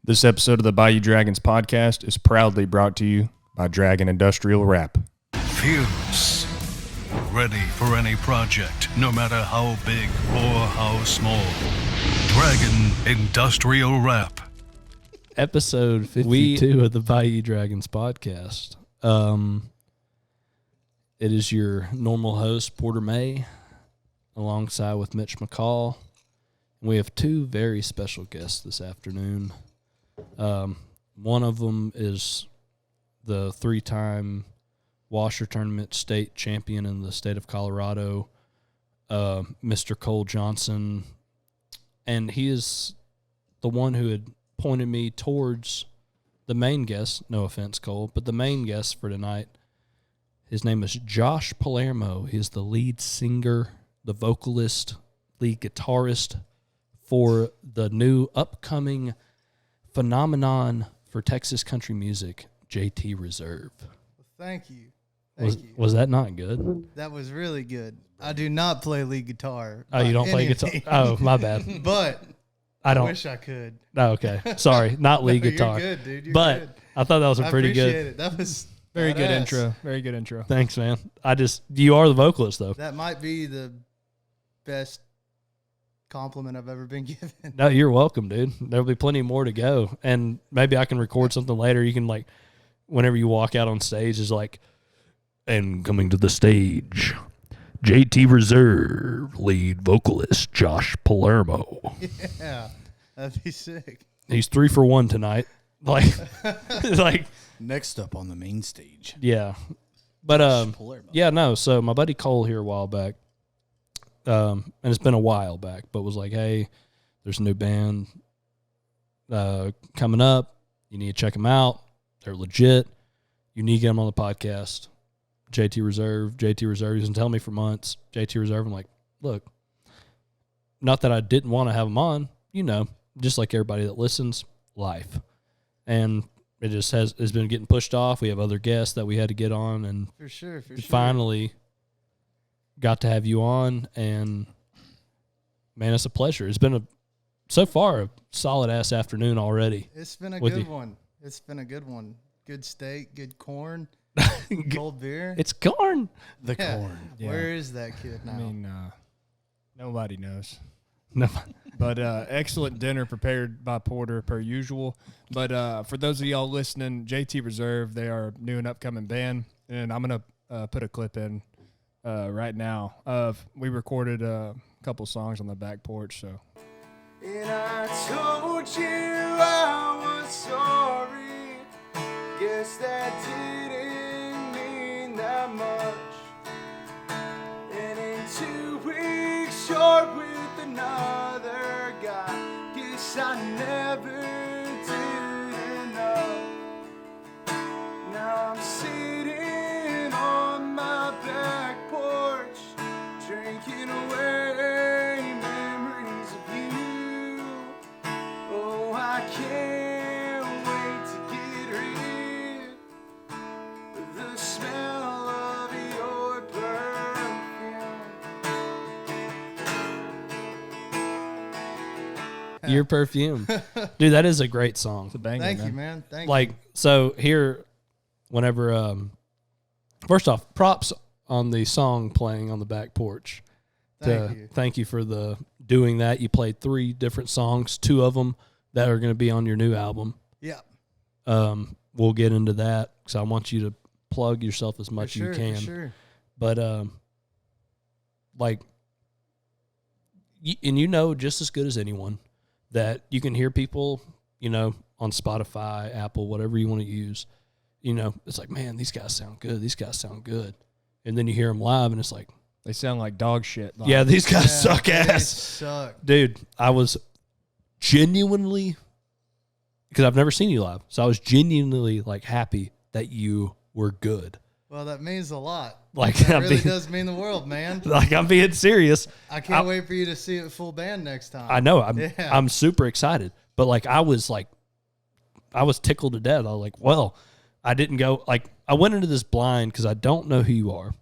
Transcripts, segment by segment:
This episode of the Bayou Dragons podcast is proudly brought to you by Dragon Industrial Wrap. Fierce. Ready for any project, no matter how big or how small. Dragon Industrial Wrap. Episode 52 of the Bayou Dragons podcast. It is your normal host, Porter May, alongside with Mitch McCall. We have two very special guests this afternoon. One of them is the three-time washer tournament state champion in the state of Colorado, Mr. Cole Johnson, and he is the one who had pointed me towards the main guest. No offense, Cole, but the main guest for tonight. His name is Josh Palermo. He is the lead singer, the vocalist, lead guitarist for the new upcoming phenomenon for Texas country music, JT Reserve. Thank you. Was that not good? That was really good. I do not play lead guitar. Oh, you don't play guitar? Oh, my bad. But I wish I could. Oh, okay. Sorry, not lead No, guitar. You're good, dude. You're but good. I thought that was a pretty good. It. That was Very good badass. intro. Very good intro. Thanks, man. You are the vocalist, though. That might be the best compliment I've ever been given. No, you're welcome, dude. There'll be plenty more to go. And maybe I can record something later. You can, like, whenever you walk out on stage, is like, and coming to the stage, JT Reserve lead vocalist Josh Palermo. Yeah, that'd be sick. He's 3 for 1 tonight. Like, Next up on the main stage. yeah. But, Palermo. yeah, no. So my buddy Cole here a while back, and it's been a while back, but was like, hey, there's a new band coming up. You need to check them out. They're legit. You need to get them on the podcast. JT Reserve. He's been telling me for months. JT Reserve. I'm like, look, not that I didn't want to have them on, just like everybody that listens, life. And it just has been getting pushed off. We have other guests that we had to get on, and For sure. finally got to have you on, and man, it's a pleasure. It's been so far a solid ass afternoon already. It's been a with good you. one. It's been a good one. Good steak, good corn, cold beer. It's corn. The Yeah. corn. Yeah. Where is that kid now? I mean, nobody knows. No, But excellent dinner prepared by Porter per usual. But for those of y'all listening, JT Reserve, they are a new and upcoming band. And I'm going to put a clip in right now of we recorded a couple songs on the back porch. So And I told you I was sorry. Guess that didn't mean that much. And in 2 weeks, you're with another guy. Guess I never did enough. Now I'm sitting on my back porch, drinking away memories of you. Oh, I can't wait to get rid of the smell of your perfume. your perfume, dude. That is a great song. it's a banger, Thank you, man. Thank you. Like, so here, whenever, first off, props on the song playing on the back porch. Thank you. For the doing that. You played 3 different songs, 2 of them that are going to be on your new album. Yeah, We'll get into that because I want you to plug yourself as much as you can. For sure. But like, and just as good as anyone that you can hear people, on Spotify, Apple, whatever you want to use. It's like, man, these guys sound good. These guys sound good. And then you hear them live, and it's like, they sound like dog shit. Like, yeah, these guys suck they ass. Suck. Dude, I was genuinely, because I've never seen you live, so I was genuinely like happy that you were good. Well, that means a lot. Like, That I'm really being, does mean the world, man. like I'm being serious. I can't wait for you to see it full band next time. I know. Yeah. I'm super excited. But like I was tickled to death. I was like, well, I didn't go, like, I went into this blind because I don't know who you are.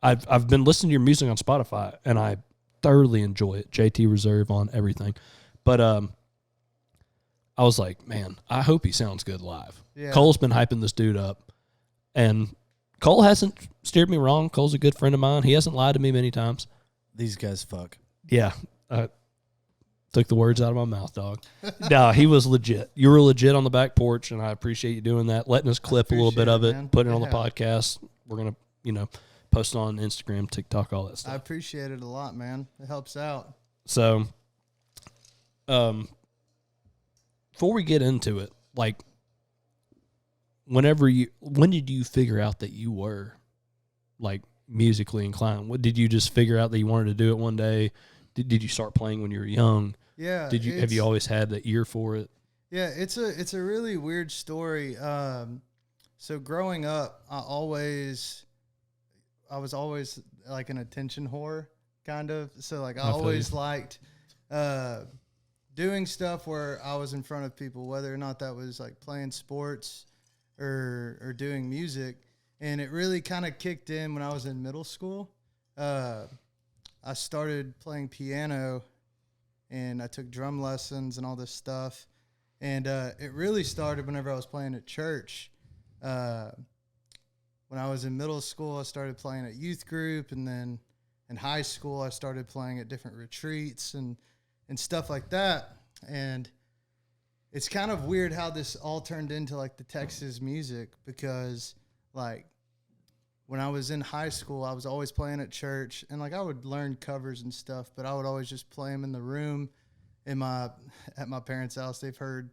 I've been listening to your music on Spotify, and I thoroughly enjoy it. JT Reserve on everything. But I was like, man, I hope he sounds good live. Yeah. Cole's been hyping this dude up, and Cole hasn't steered me wrong. Cole's a good friend of mine. He hasn't lied to me many times. These guys fuck. Yeah. Took the words out of my mouth, dog. No, he was legit. You were legit on the back porch, and I appreciate you doing that, letting us clip a little bit of it, man. putting it on the Yeah. podcast. We're going to, post it on Instagram, TikTok, all that I stuff. appreciate it a lot, man. It helps out. So, before we get into it, like, when did you figure out that you were, like, musically inclined? What did you just figure out that you wanted to do it one day? Did you start playing when you were young? Yeah. Have you always had the ear for it? Yeah, it's a really weird story. So growing up, I was always like an attention whore, kind of. So like I feel always you. liked doing stuff where I was in front of people, whether or not that was like playing sports or doing music. And it really kind of kicked in when I was in middle school. I started playing piano, and I took drum lessons and all this stuff. And it really started whenever I was playing at church. When I was in middle school, I started playing at youth group, and then in high school, I started playing at different retreats and stuff like that. And it's kind of weird how this all turned into like the Texas music, because like when I was in high school, I was always playing at church, and like I would learn covers and stuff, but I would always just play them in the room at my parents' house. They've heard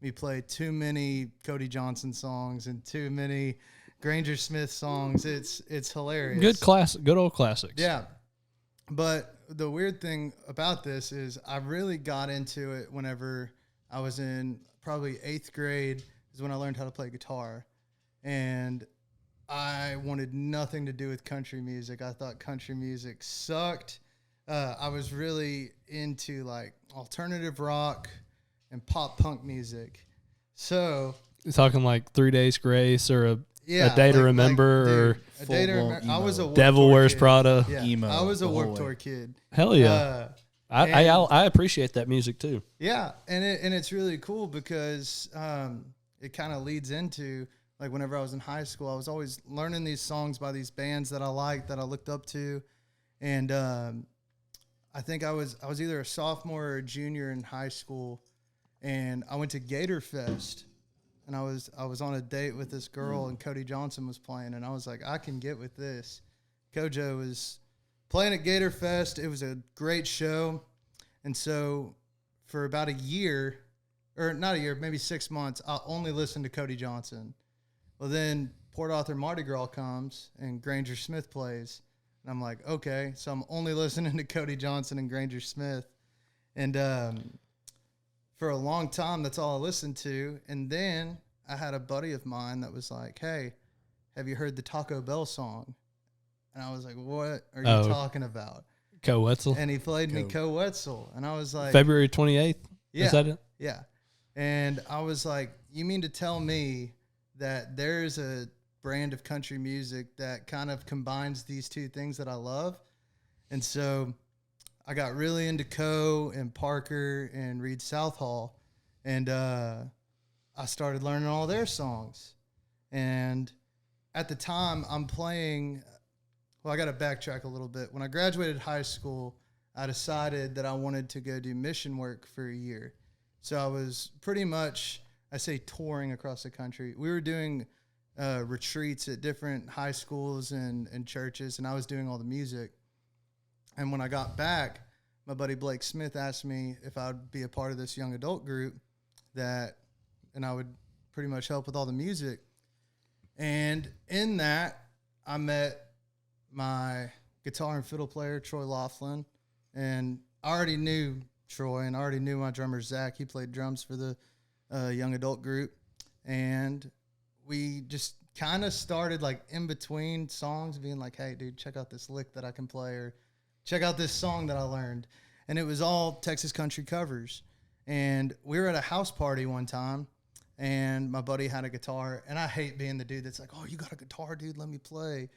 me play too many Cody Johnson songs and too many Granger Smith songs. It's hilarious. Good old classics. Yeah. But the weird thing about this is I really got into it whenever I was in probably 8th grade is when I learned how to play guitar. And I wanted nothing to do with country music. I thought country music sucked. I was really into like alternative rock and pop punk music. So You're talking like 3 Days Grace or a yeah, Day to like, Remember dude, a Day to full-blown Remember. I was a emo. Warped Devil Tour Wears kid. Prada. Yeah, Emo I was a the whole Warped way. Tour kid. Hell yeah. I appreciate that music too. Yeah, and it's really cool because it kind of leads into like whenever I was in high school, I was always learning these songs by these bands that I liked, that I looked up to, and I think I was either a sophomore or a junior in high school, and I went to Gator Fest, and I was on a date with this girl, and Cody Johnson was playing, and I was like, I can get with this. Kojo was playing at Gator Fest. It was a great show. And so for about a year, or not a year, maybe 6 months, I only listened to Cody Johnson. Well, then Port Arthur Mardi Gras comes and Granger Smith plays. And I'm like, okay, so I'm only listening to Cody Johnson and Granger Smith. And for a long time, that's all I listened to. And then I had a buddy of mine that was like, hey, have you heard the Taco Bell song? And I was like, what are you talking about? Co Wetzel. And he played me Co Wetzel. And I was like, February 28th? yeah, Is that it? yeah. And I was like, you mean to tell me that there's a brand of country music that kind of combines these two things that I love? And so I got really into Co and Parker and Reed Southall. And I started learning all their songs. And at the time, I'm playing... Well, I got to backtrack a little bit. When I graduated high school, I decided that I wanted to go do mission work for a year. So I was pretty much, I say touring across the country. We were doing retreats at different high schools and churches, and I was doing all the music. And when I got back, my buddy Blake Smith asked me if I would be a part of this young adult group and I would pretty much help with all the music. And in that, I met my guitar and fiddle player, Troy Laughlin, and I already knew Troy, and I already knew my drummer, Zach. He played drums for the young adult group, and we just kind of started, like, in between songs being like, hey, dude, check out this lick that I can play, or check out this song that I learned, and it was all Texas country covers, and we were at a house party one time, and my buddy had a guitar, and I hate being the dude that's like, oh, you got a guitar, dude, let me play.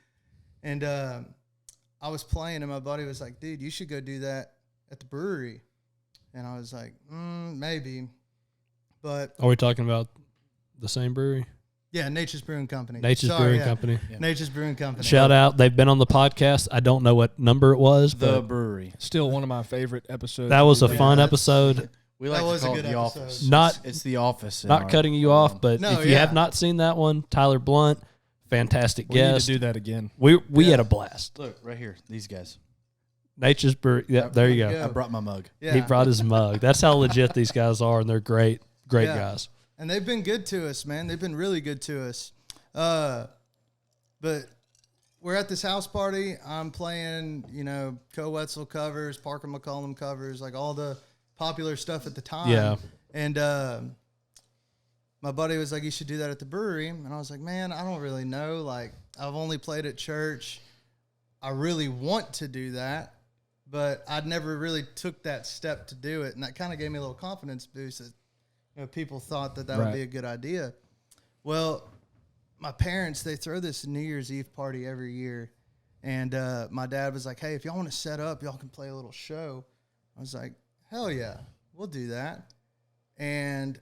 And I was playing, and my buddy was like, dude, you should go do that at the brewery. And I was like, maybe. But Are we talking about the same brewery? yeah, Nature's Brewing Company. Nature's Sorry, Brewing yeah. Company. Yeah. Nature's Brewing Company. Shout out. They've been on the podcast. I don't know what number it was, The but brewery. Still one of my favorite episodes. that was a we've fun Yeah, episode. We That like was to a call it good the episode. office. Not- It's the office. in Not our- cutting you off, but No, if you yeah. have not seen that one, Tyler Blunt, fantastic We need to guest. do that again. We Yeah. had a blast. Look right here. These guys. Nature's Brewery. Yeah, there you go. Yeah. I brought my mug. Yeah. He brought his mug. That's how legit these guys are, and they're great Yeah. guys. And they've been good to us, man. They've been really good to us. But we're at this house party. I'm playing, Co Wetzel covers, Parker McCollum covers, like all the popular stuff at the time. Yeah. And my buddy was like, you should do that at the brewery. And I was like, man, I don't really know. Like, I've only played at church. I really want to do that, but I'd never really took that step to do it. And that kind of gave me a little confidence boost that, people thought that would Right. be a good idea. Well, my parents, they throw this New Year's Eve party every year. And my dad was like, hey, if y'all want to set up, y'all can play a little show. I was like, hell yeah, we'll do that. And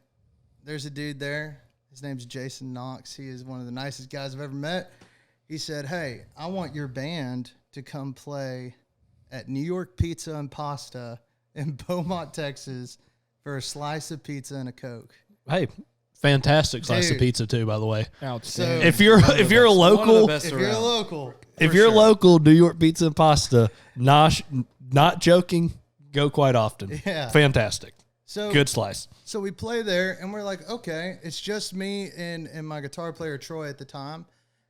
there's a dude there. His name's Jason Knox. He is one of the nicest guys I've ever met. He said, hey, I want your band to come play at New York Pizza and Pasta in Beaumont, Texas for a slice of pizza and a Coke. Hey, fantastic slice of Dude. pizza too, by the way. Outstanding. If you're a local, If you're a local, if for you're sure. local, New York Pizza and Pasta, not joking, go quite often. Yeah. Fantastic. So Good slice. So we play there, and we're like, okay, it's just me and my guitar player, Troy, at the time.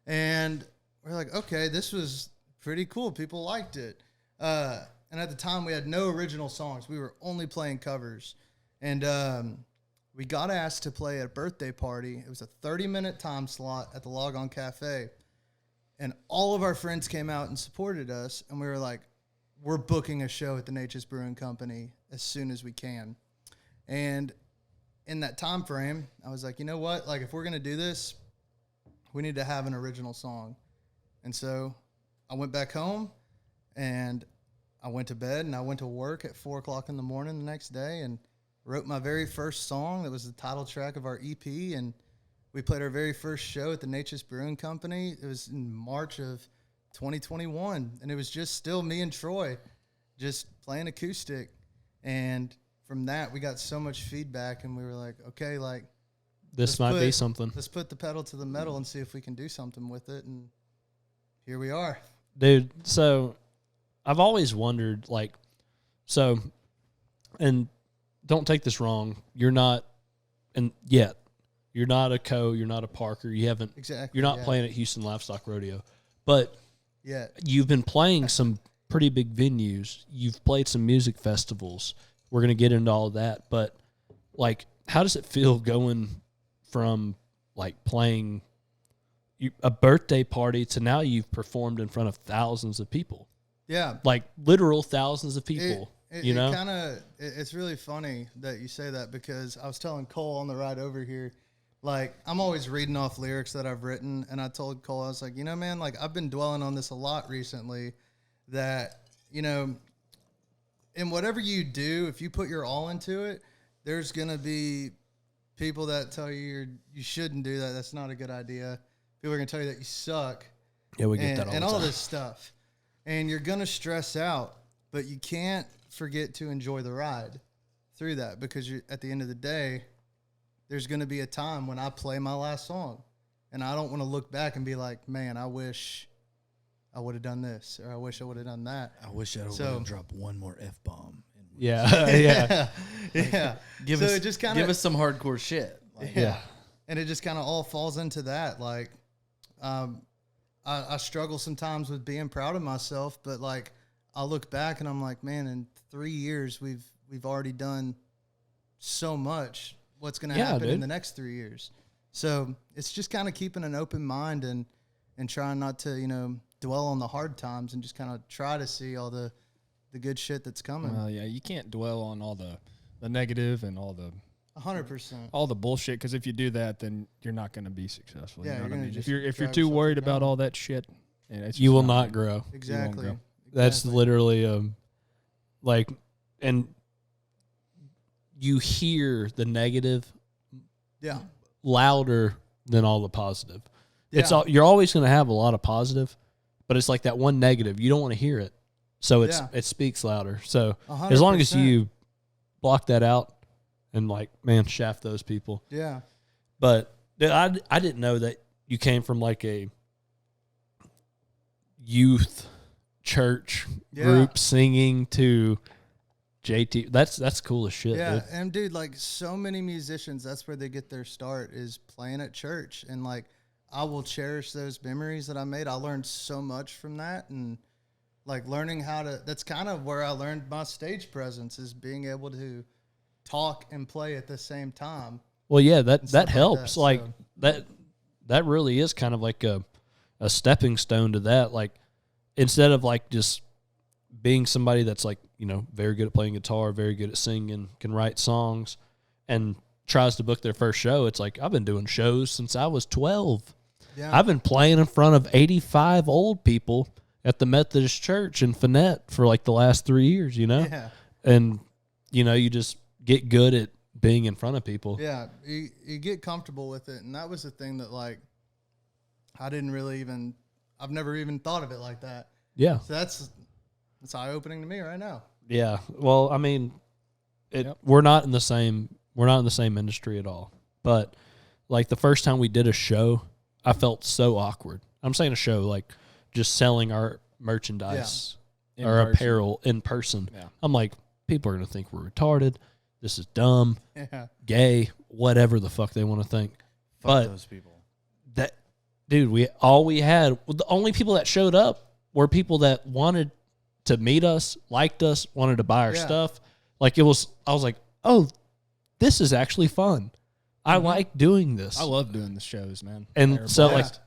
And we're like, okay, this was pretty cool. People liked it. And at the time, we had no original songs. We were only playing covers. And we got asked to play at a birthday party. It was a 30-minute time slot at the Log On Cafe. And all of our friends came out and supported us. And we were like, we're booking a show at the Nature's Brewing Company as soon as we can. And in that time frame, I was like, you know what? Like, if we're going to do this, we need to have an original song. And so I went back home and I went to bed and I went to work at 4 o'clock in the morning the next day and wrote my very first song that was the title track of our EP. And we played our very first show at the Nature's Brewing Company. It was in March of 2021. And it was just still me and Troy just playing acoustic. And from that, we got so much feedback, and we were like, okay, like, This let's might be put- something. let's put the pedal to the metal and see if we can do something with it. And here we are. Dude, so I've always wondered, and don't take this wrong, you're not a Co, you're not a Parker, Exactly. you're not yeah. playing at Houston Livestock Rodeo, but Yeah. you've been playing some pretty big venues. You've played some music festivals. We're going to get into all of that, but how does it feel going from playing a birthday party to now you've performed in front of thousands of people, Yeah. literal thousands of people? It's really funny that you say that, because I was telling Cole on the ride over here, I'm always reading off lyrics that I've written. And I told Cole, I was like, man, I've been dwelling on this a lot recently, that, in whatever you do, if you put your all into it, there's going to be people that tell you you shouldn't do that. That's not a good idea. People are going to tell you that you suck. Yeah, we get and, that all and the all time. this stuff. And you're going to stress out, but you can't forget to enjoy the ride through that, because at the end of the day, there's going to be a time when I play my last song, and I don't want to look back and be like, man, I wish I would have done this, or I wish I would have done that. I wish I would have dropped one more F-bomb. Yeah, yeah, Yeah. Give So us, it just kinda- give us some hardcore shit. yeah. And it just kind of all falls into that. I struggle sometimes with being proud of myself, but I look back and I'm like, man, in 3 years we've already done so much. What's going to happen in dude. the next 3 years? So it's just kind of keeping an open mind and trying not to dwell on the hard times, and just kind of try to see all the good shit that's coming. Well, yeah, you can't dwell on all the negative and all the 100%. all the bullshit, because if you do that, then you're not going to be successful. Yeah, you know you're what I gonna mean? just If you're drive too yourself worried down. about all that shit, yeah, it's You just will not gonna- grow. Exactly. grow. That's Exactly. literally and you hear the negative Yeah. louder than all the positive. It's Yeah. all, you're always going to have a lot of positive, but it's like that one negative. You don't want to hear it. So it speaks louder. So as long as 100%. you block that out and like, man, shaft those people. Yeah. But I didn't know that you came from like a youth church group singing to JT. That's cool as shit. Yeah, Dude. and dude, like so many musicians, that's where they get their start is playing at church. And like I will cherish those memories that I made. I learned so much from that, and like learning how to, that's kind of where I learned my stage presence, is being able to talk and play at the same time. Well, yeah, that stuff like helps. that, Like so. that really is kind of like a stepping stone to that. Like instead of like just being somebody that's like, you know, very good at playing guitar, very good at singing, can write songs, and tries to book their first show, it's like, I've been doing shows since I was 12. Yeah. I've been playing in front of 85 old people at the Methodist Church in Finette for like the last 3 years, you know? Yeah. And, you know, you just get good at being in front of people. Yeah, you get comfortable with it, and that was the thing that like I didn't really even, I've never even thought of it like that. Yeah. So that's eye opening to me right now. Yeah. Well, I mean, we're not in the same industry at all. But like the first time we did a show, I felt so awkward. I'm saying a show like just selling our merchandise or apparel in person. Yeah. I'm like, people are going to think we're retarded. This is dumb, Yeah. gay, whatever the fuck they want to think. Fuck But those people. that, dude, the only people that showed up were people that wanted to meet us, liked us, wanted to buy our stuff. Like I was like, oh, this is actually fun. I like doing this. I love doing the shows, man. And They're a so blast. like,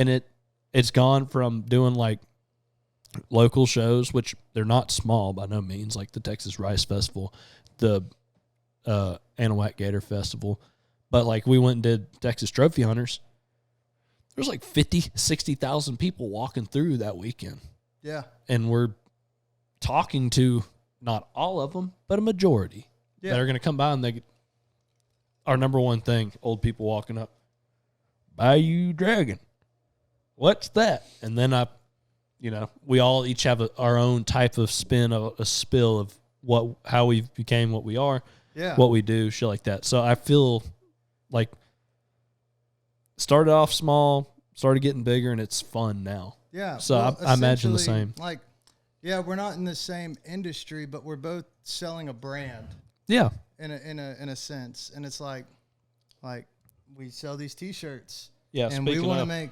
and it's gone from doing like local shows, which they're not small by no means, like the Texas Rice Festival, the Anahuac Gator Festival. But like we went and did Texas Trophy Hunters. There's like 50, 60,000 people walking through that weekend. Yeah. And we're talking to not all of them, but a majority that are going to come by, and our number one thing, old people walking up, Bayou Dragon. What's that? And then we all each have our own type of spin, a spill of how we became what we are, what we do, shit like that. So I feel like started off small, started getting bigger, and it's fun now. Yeah. So I imagine the same. Like, yeah, we're not in the same industry, but we're both selling a brand. Yeah. In a sense, and it's like we sell these T-shirts. Yeah. And we speaking want to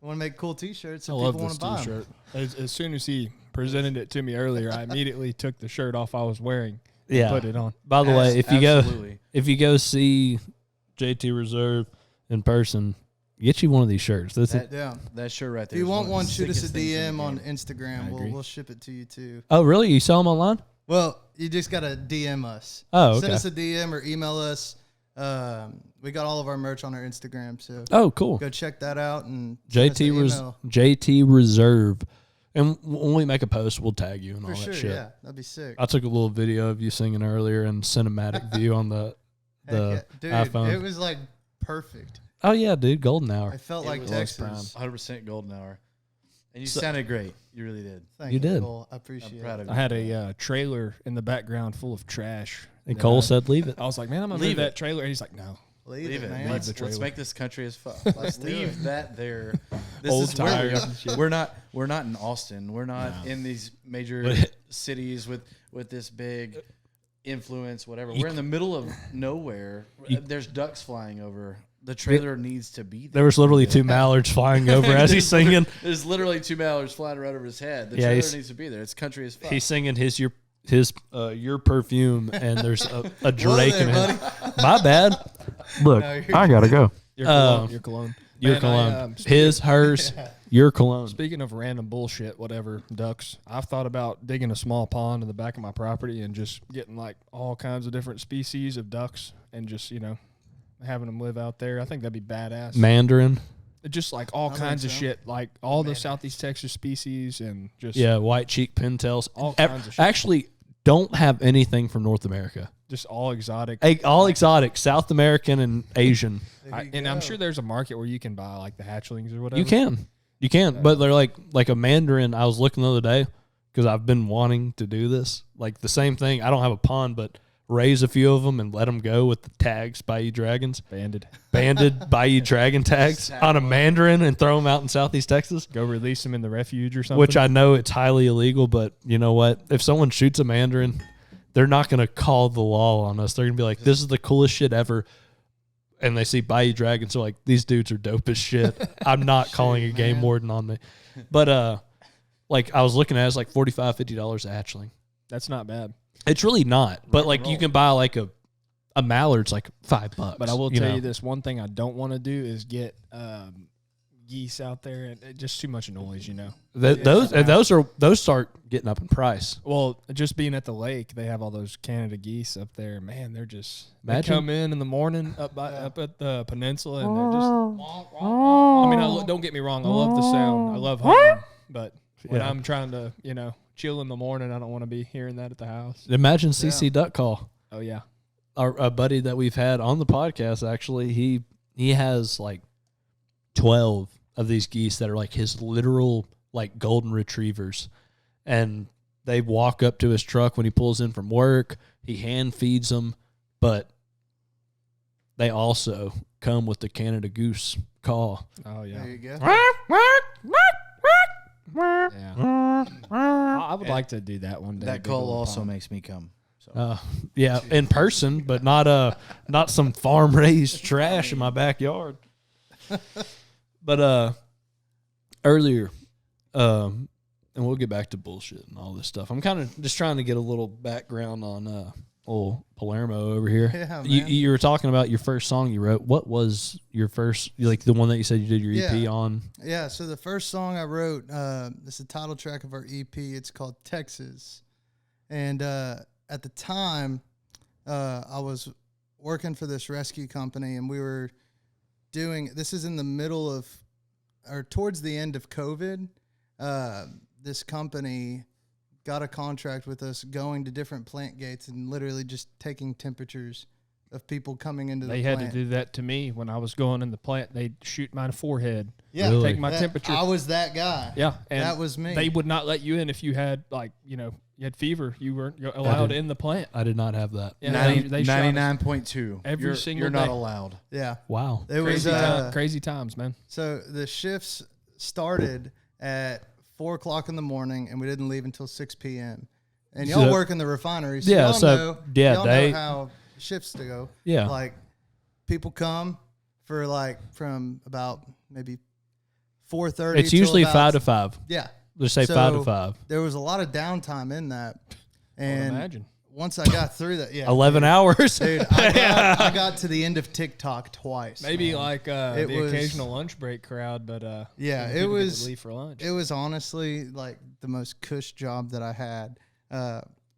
of, make cool T-shirts. I And love people want this to buy them. T-shirt. As soon as he presented it to me earlier, I immediately took the shirt off I was wearing. Yeah. Put it on. By the way, Absolutely. if you go see JT Reserve in person, get you one of these shirts. That shirt right If there. you is want of one, the shoot us a sickest things in DM the on game. Instagram. agree. We'll ship it to you too. Oh, really? You sell them online? Well, you just gotta DM us. Oh, okay. Send us a DM or email us. We got all of our merch on our Instagram, so Oh, cool. go check that out and send us an email. JT Reserve. And when we make a post, we'll tag you and For all sure, that shit. yeah, that'd be sick. I took a little video of you singing earlier in cinematic view on the Heck yeah. Dude, iPhone. it was like perfect. Oh, yeah, dude. Golden hour. I felt It like was Texas. 100% golden hour. And you sounded great. You really did. Thank You did. Cole. I appreciate I'm proud it. of I you. had a trailer in the background full of trash. And that Cole I- said, leave it. I was like, man, I'm going to Leave leave it. that trailer. And he's like, no. Leave it, man. Let's trailer. make this country as fuck. Let's do leave it. that there. This Old is where tires and shit. we're not in Austin. We're not in these major But- cities with this big influence. Whatever. We're in the middle of nowhere. There's ducks flying over. The trailer needs to be there. There was literally two mallards flying over as he's singing. There's literally two mallards flying right over his head. The Yeah, trailer he's- needs to be there. It's country as fuck. He's singing your perfume, and there's a Drake there, in it. My bad. Look, No, you're I gotta go. Your cologne. Your cologne. Your Man, cologne, his, hers, your cologne. Speaking of random bullshit, whatever, ducks, I've thought about digging a small pond in the back of my property and just getting like all kinds of different species of ducks and just, having them live out there. I think that'd be badass. Mandarin, Just like all I kinds think of so. shit, like all the Southeast Texas species and just yeah, white cheek pintails. all kinds of shit. Actually, don't have anything from North America. Just all exotic. All exotic, South American and Asian. And I'm sure there's a market where you can buy like the hatchlings or whatever. You can, but they're like a mandarin. I was looking the other day because I've been wanting to do this. Like the same thing. I don't have a pond, but raise a few of them and let them go with the tags, Bayou Dragons. Banded Bayou Dragon tags on a mandarin and throw them out in Southeast Texas. Go release them in the refuge or something. Which I know it's highly illegal, but you know what? If someone shoots a mandarin, they're not going to call the law on us. They're going to be like, this is the coolest shit ever. And they see Bayou Dragons, so like, these dudes are dope as shit. I'm not calling a game warden on me. But like I was looking at it, it's like $45, $50 a hatchling. That's not bad. It's really not. But like you can buy like a mallard's like $5. But I will tell you this, one thing I don't want to do is get geese out there, and it's just too much noise, you know. Those start getting up in price. Well, just being at the lake, they have all those Canada geese up there. Man, they're just they come in the morning up at the peninsula, and they're just. I mean, don't get me wrong, I love the sound, I love hunting, but when I'm trying to, chill in the morning, I don't want to be hearing that at the house. Imagine CC duck call. Oh yeah, a buddy that we've had on the podcast, actually, he has like 12 of these geese that are like his literal like golden retrievers, and they walk up to his truck when he pulls in from work. He hand feeds them, but they also come with the Canada goose call. Oh yeah, there you go. Yeah. I would like to do that one day. That call also makes me come. So. Yeah, in person, but not some farm raised trash in my backyard. But earlier, and we'll get back to bullshit and all this stuff. I'm kind of just trying to get a little background on old Palermo over here. Yeah, man. You were talking about your first song you wrote. What was your first, like the one that you said you did your EP on? Yeah, so the first song I wrote, this is the title track of our EP. It's called Texas. And at the time, I was working for this rescue company, and we were this is in the middle of, or towards the end of COVID. This company got a contract with us going to different plant gates and literally just taking temperatures of people coming into the plant. They had to do that to me when I was going in the plant. They'd shoot my forehead. Yeah. Really? Take my temperature. I was that guy. Yeah. And that was me. They would not let you in if you had, you had fever. You weren't allowed in the plant. I did not have that. Yeah, 99.2. every single You're day. not allowed. Yeah. Wow. It Crazy, was crazy times, man. So the shifts started at 4 o'clock in the morning, and we didn't leave until 6 p.m. And y'all work in the refinery, so y'all know how shifts to go. Yeah. Like, people come for from about maybe 4:30. It's usually 5 to 5. Yeah. Let's say 5 to 5. There was a lot of downtime in that. And imagine. Once I got through that, 11 hours. Dude, I got to the end of TikTok twice. Maybe man. The occasional lunch break crowd, but yeah, it people was get to leave for lunch. It was honestly like the most cush job that I had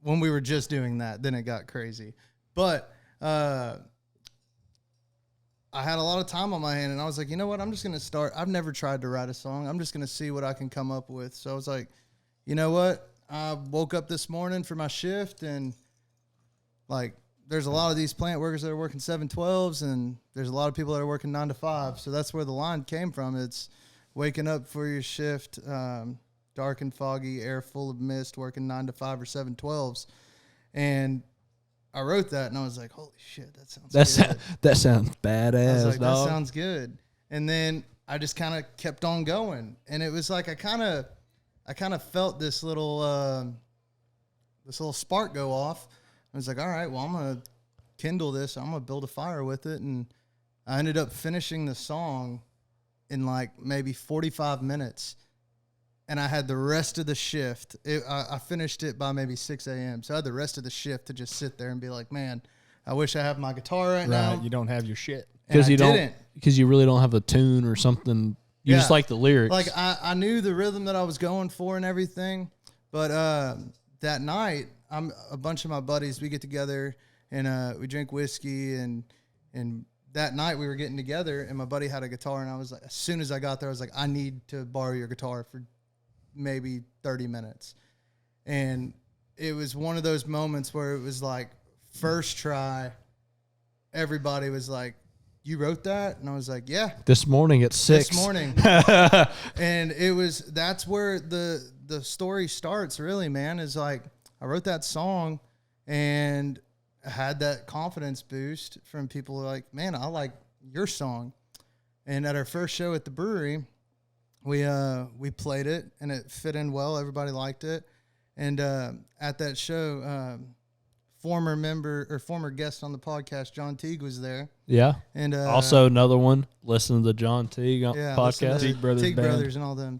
when we were just doing that. Then it got crazy, but I had a lot of time on my hand, and I was like, you know what? I'm just gonna start. I've never tried to write a song. I'm just gonna see what I can come up with. So I was like, you know what? I woke up this morning for my shift, and there's a lot of these plant workers that are working 7/12s, and there's a lot of people that are working 9 to 5. So that's where the line came from. It's waking up for your shift, dark and foggy, air full of mist, working 9 to 5 or 7/12s. And I wrote that, and I was like, holy shit, that sounds good. That sounds badass, I was like, dog. that sounds good. And then I just kind of kept on going. And it was like I kind of felt this little spark go off. I was like, all right, well, I'm going to kindle this. I'm going to build a fire with it. And I ended up finishing the song in maybe 45 minutes. And I had the rest of the shift. I finished it by maybe 6 a.m. So I had the rest of the shift to just sit there and be like, man, I wish I had my guitar right now. You don't have your shit. Because didn't. Because you really don't have the tune or something. You just like the lyrics. Like I knew the rhythm that I was going for and everything. But that night, a bunch of my buddies, we get together and we drink whiskey, and that night we were getting together, and my buddy had a guitar, and I was like, as soon as I got there, I was like, I need to borrow your guitar for maybe 30 minutes. And it was one of those moments where it was like first try, everybody was like, "You wrote that?" And I was like, "Yeah." This morning at 6. This morning. And that's where the story starts, really, man, is like I wrote that song and I had that confidence boost from people like, "Man, I like your song." And at our first show at the brewery, we played it and it fit in well. Everybody liked it. And at that show, former guest on the podcast, John Teague, was there. Yeah. And also another one. Listen to the John Teague podcast. Teague Brothers Teague Band. Brothers and all them.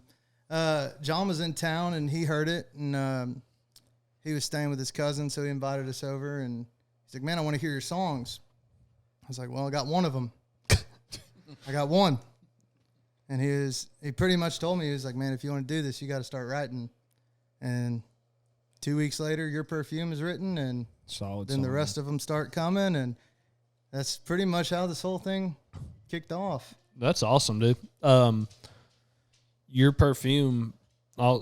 John was in town and he heard it, and he was staying with his cousin, so he invited us over, and he's like, "Man, I want to hear your songs." I was like, "Well, I got one of them. I got one." And he pretty much told me, he was like, "Man, if you want to do this, you got to start writing." And 2 weeks later, Your Perfume is written, and Solid. then the rest of them start coming, and that's pretty much how this whole thing kicked off. That's awesome, dude. Your Perfume, we have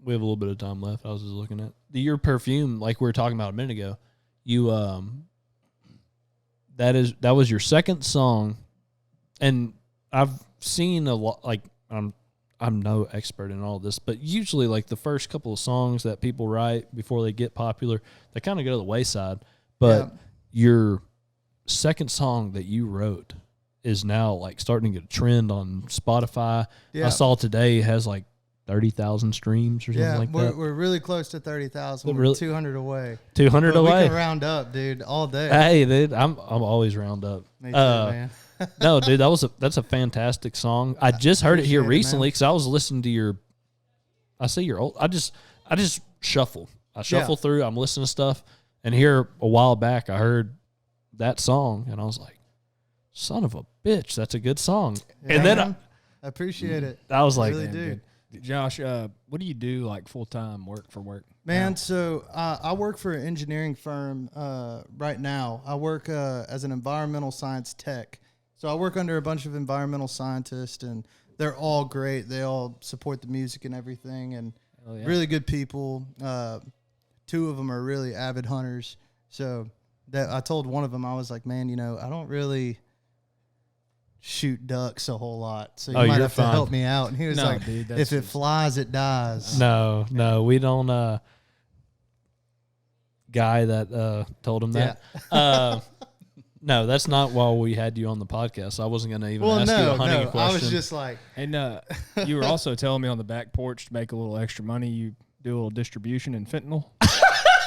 a little bit of time left. I was just looking at Your Perfume, like we were talking about a minute ago. You that was your second song, and I've seen a lot. Like I'm no expert in all this, but usually like the first couple of songs that people write before they get popular, they kind of go to the wayside. But your second song that you wrote is now like starting to get a trend on Spotify. Yeah. I saw today it has like 30,000 streams or something like that. We're really close to 30,000. We're Really? 200 away. 200 But away. We can round up, dude, all day. Hey, dude, I'm always round up. Me too, man. No, dude, that's a fantastic song. I just heard it here appreciate it, recently man. because I was listening to your. I see your old. I just shuffle. I shuffle through. I'm listening to stuff, and here a while back I heard that song, and I was like, "Son of a bitch, that's a good song." Yeah, and then man. I appreciate it. I was like, really "Damn, do. dude." Josh, what do you do like full time work? Man, so I work for an engineering firm right now. I work as an environmental science tech. So I work under a bunch of environmental scientists, and they're all great. They all support the music and everything, and really good people. 2 of them are really avid hunters. So that I told one of them, I was like, "Man, I don't really shoot ducks a whole lot, so you might you're have fine. to help me out." And he was No, like, dude, that's "If it just- flies, it dies." No, we don't. Guy that told him that. No, that's not why we had you on the podcast. I wasn't going to even ask you a hunting question. I was just like, And you were also telling me on the back porch to make a little extra money, you do a little distribution in fentanyl.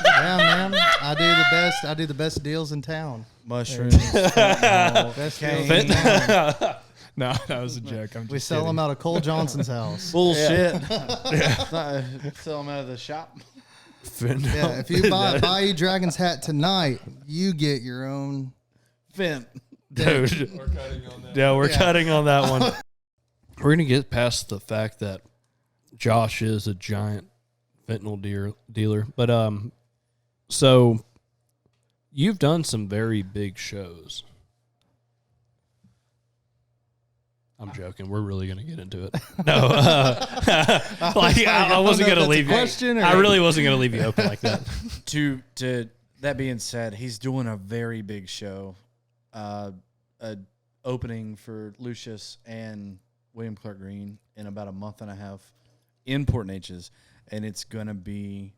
"Yeah, man, I do the best deals in town. Mushrooms. Best deals in town. No, that was a joke. I'm just We sell kidding. them out of Cole Johnson's house. Bullshit. Sell them out of the shop. Yeah, if you buy a Bayou Dragons hat tonight, you get your own. Fent. Dude. We're cutting on that one. We're going to get past the fact that Josh is a giant fentanyl dealer. But, so you've done some very big shows. I'm joking. We're really going to get into it. No. I wasn't going to leave you. question, or- I really wasn't going to leave you open like that. To that being said, he's doing a very big show. A opening for Lucius and William Clark Green in about a month and a half in Port Neches, and it's going to be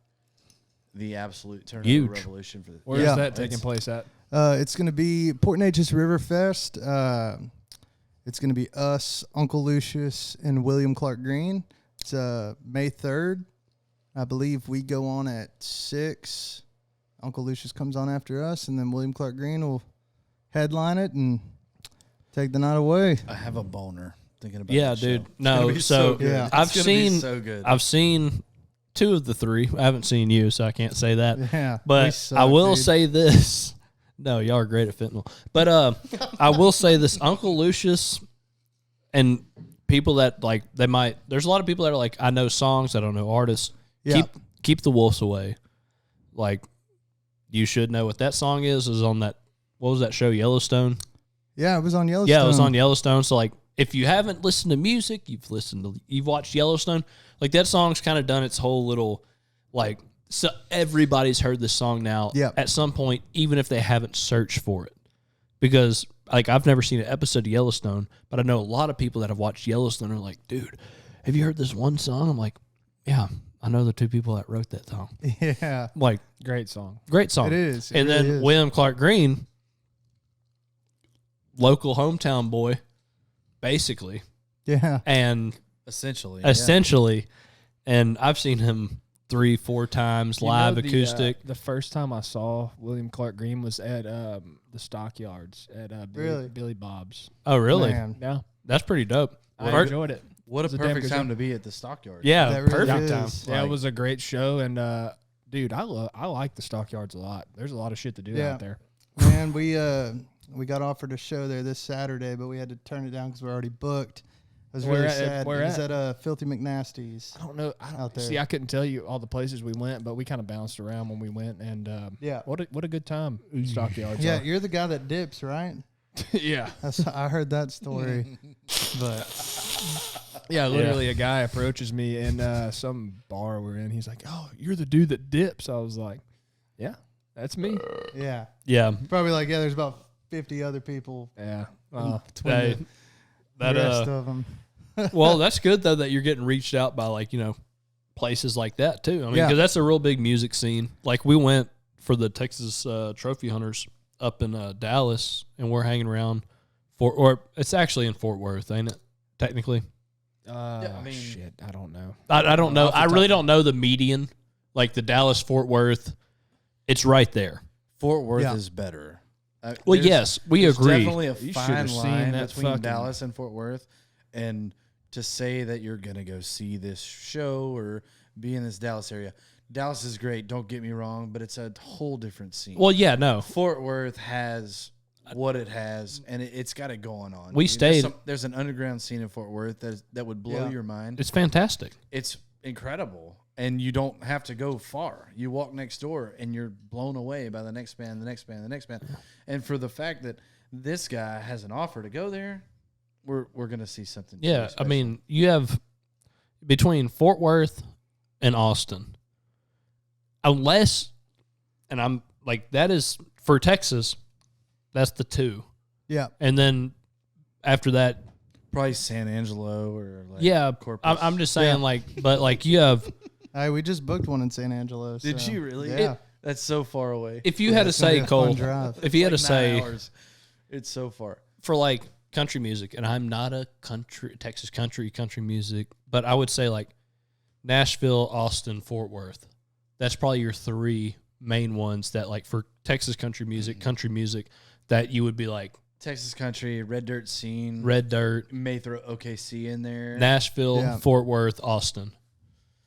the absolute turnover Huge. revolution for the Where is Yeah. that taking place at? It's going to be Port Neches River Fest. It's going to be us, Uncle Lucius, and William Clark Green. It's May 3rd. I believe we go on at 6. Uncle Lucius comes on after us, and then William Clark Green will headline it and take the night away. I have a boner thinking about Yeah, that dude. show. No, It's gonna be so good. Yeah. It's I've gonna be seen so good. I've seen 2 of the 3. I haven't seen you, so I can't say that. Yeah, we But suck, I will dude. say this. No, y'all are great at fentanyl. But I will say this. Uncle Lucius and people that like there's a lot of people that are like, I know songs, I don't know artists. Yeah. Keep the wolves away. Like, you should know what that song is on that, what was that show, Yellowstone? Yeah, it was on Yellowstone. Yeah, it was on Yellowstone. So like, if you haven't listened to music, you've watched Yellowstone. Like, that song's kind of done its whole little like So everybody's heard this song now Yep. at some point, even if they haven't searched for it. Because, like, I've never seen an episode of Yellowstone, but I know a lot of people that have watched Yellowstone are like, dude, have you heard this one song? I'm like, yeah, I know the two people that wrote that song. Yeah. I'm like, Great song. great song. It is. It And really then is. William Clark Green, local hometown boy, basically. Yeah. And Essentially. and I've seen him 3-4 times You know live the, acoustic. The first time I saw William Clark Green was at the Stockyards at Really? Billy Bob's. Oh, really? Man. Yeah, That's pretty dope. I Fir- enjoyed it. What a It's a damn perfect good time show. to be at the Stockyard. Yeah, That really perfect is. time. Yeah, Like- it was a great show, and dude, I like the Stockyards a lot. There's a lot of shit to do Yeah. out there. Man, we got offered a show there this Saturday, but we had to turn it down because we're already booked. It was Where really at- sad. where It was at? at Filthy McNasty's. I don't know. I don't Out there. see. I couldn't tell you all the places we went, but we kind of bounced around when we went, and Yeah. what a good time Stockyards. Yeah, are. you're the guy that dips, right? yeah. I heard that story. But yeah, literally a guy approaches me in some bar we're in. He's like, "Oh, you're the dude that dips." I was like, "Yeah, that's me." Yeah. Yeah. Probably like, yeah, there's about 50 other people Yeah. between Hey, the that rest of them. well, that's good though that you're getting reached out by, like, places like that too. I mean, Yeah. because that's a real big music scene. Like, we went for the Texas Trophy Hunters up in Dallas, and we're hanging around or it's actually in Fort Worth, ain't it? Technically, I mean- shit, I don't know. I don't know. Off the I top- really don't know the median, like the Dallas Fort Worth. It's right there. Fort Worth Yeah. is better. Well, There's- yes, we there's agree. Definitely a You fine should've seen line that between fucking- Dallas and Fort Worth, and to say that you're gonna go see this show or be in this Dallas area. Dallas is great. Don't get me wrong, but it's a whole different scene. Well, yeah, no, Fort Worth has what it has, and it's got it going on. We There's stayed- there's an underground scene in Fort Worth that would blow Yeah. your mind. it's fantastic. It's incredible, and you don't have to go far. You walk next door, and you're blown away by the next band, the next band, the next band. And for the fact that this guy has an offer to go there, we're gonna see something. Yeah, pretty I special. mean, you have between Fort Worth and Austin, unless, and I'm like, that is for Texas, that's the two, Yeah. and then after that, probably San Angelo or like yeah, Corpus. I'm just saying, Yeah. like, but like you have, Hey, we just booked one in San Angelo. Did so, you really? Yeah. That's so far away. if you Yeah, had to it's gonna say, be a fun Cole, drive. if you had to Like 9 say hours. It's so far. for like country music, and I'm not a Texas country music, but I would say like Nashville, Austin, Fort Worth. That's probably your three main ones that, like, for Texas country music that you would be like Texas country, red dirt scene. Red Dirt, May throw OKC in there. Nashville, Yeah. Fort Worth, Austin.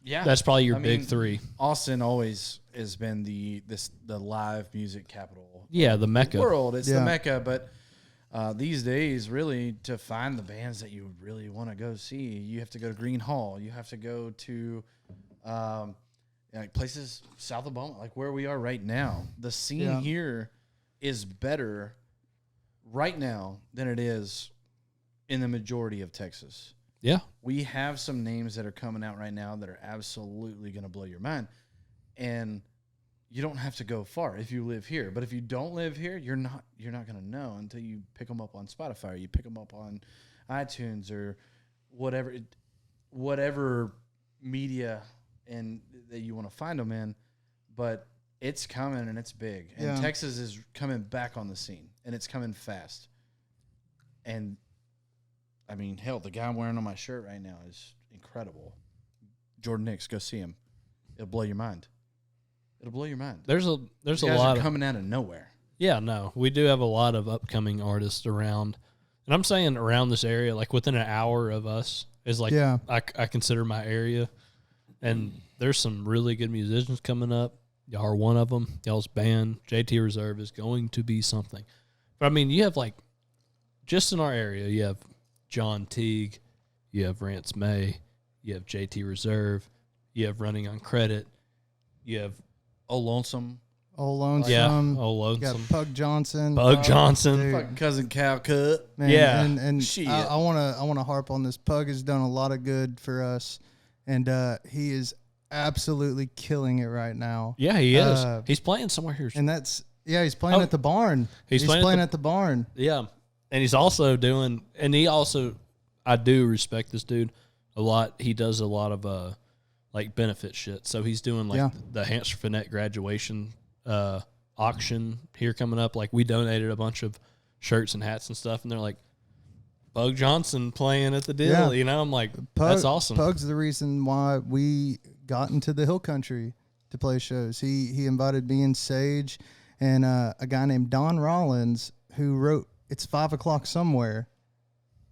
Yeah, That's probably your I big mean, three. Austin always has been the live music capital Yeah, the Mecca. world. It's the Yeah. Mecca, but these days, really, to find the bands that you really want to go see, you have to go to Green Hall. You have to go to like places south of Beaumont, like where we are right now. The scene Yeah. here is better right now than it is in the majority of Texas. Yeah. We have some names that are coming out right now that are absolutely going to blow your mind. And you don't have to go far if you live here. But if you don't live here, you're not going to know until you pick them up on Spotify or you pick them up on iTunes or whatever media and that you want to find them in. But it's coming and it's big. And Yeah. Texas is coming back on the scene, and it's coming fast. And I mean, hell, the guy I'm wearing on my shirt right now is incredible. Jordan Hicks, go see him. It'll blow your mind. It'll blow your mind. There's a These lot guys are of coming out of nowhere. Yeah, no. We do have a lot of upcoming artists around. And I'm saying around this area, like within an hour of us is like Yeah. I consider my area. And there's some really good musicians coming up. Y'all are one of them. Y'all's band, JT Reserve, is going to be something. But I mean, you have like, just in our area, you have John Teague, you have Rance May, you have JT Reserve, you have Running on Credit, you have Oh, Lonesome. Old Lonesome. yeah, You got Lonesome, Pug Johnson. Bug Johnson. Dude. Fucking Cousin Cal Cut. Man, Yeah. and Shit. I wanna harp on this. Pug has done a lot of good for us, and he is absolutely killing it right now. Yeah, he is. He's playing somewhere here. And he's playing at the barn. He's playing at the barn. Yeah. And he's also doing, and I do respect this dude a lot. He does a lot of like benefit shit. So he's doing like the Hampshire Finette graduation auction here coming up. Like we donated a bunch of shirts and hats and stuff, and they're like, Pug Johnson playing at the deal. Yeah. You know, I'm like, that's awesome. Pug's the reason why we got into the hill country to play shows. He invited me and Sage and a guy named Don Rollins who wrote It's 5 o'clock somewhere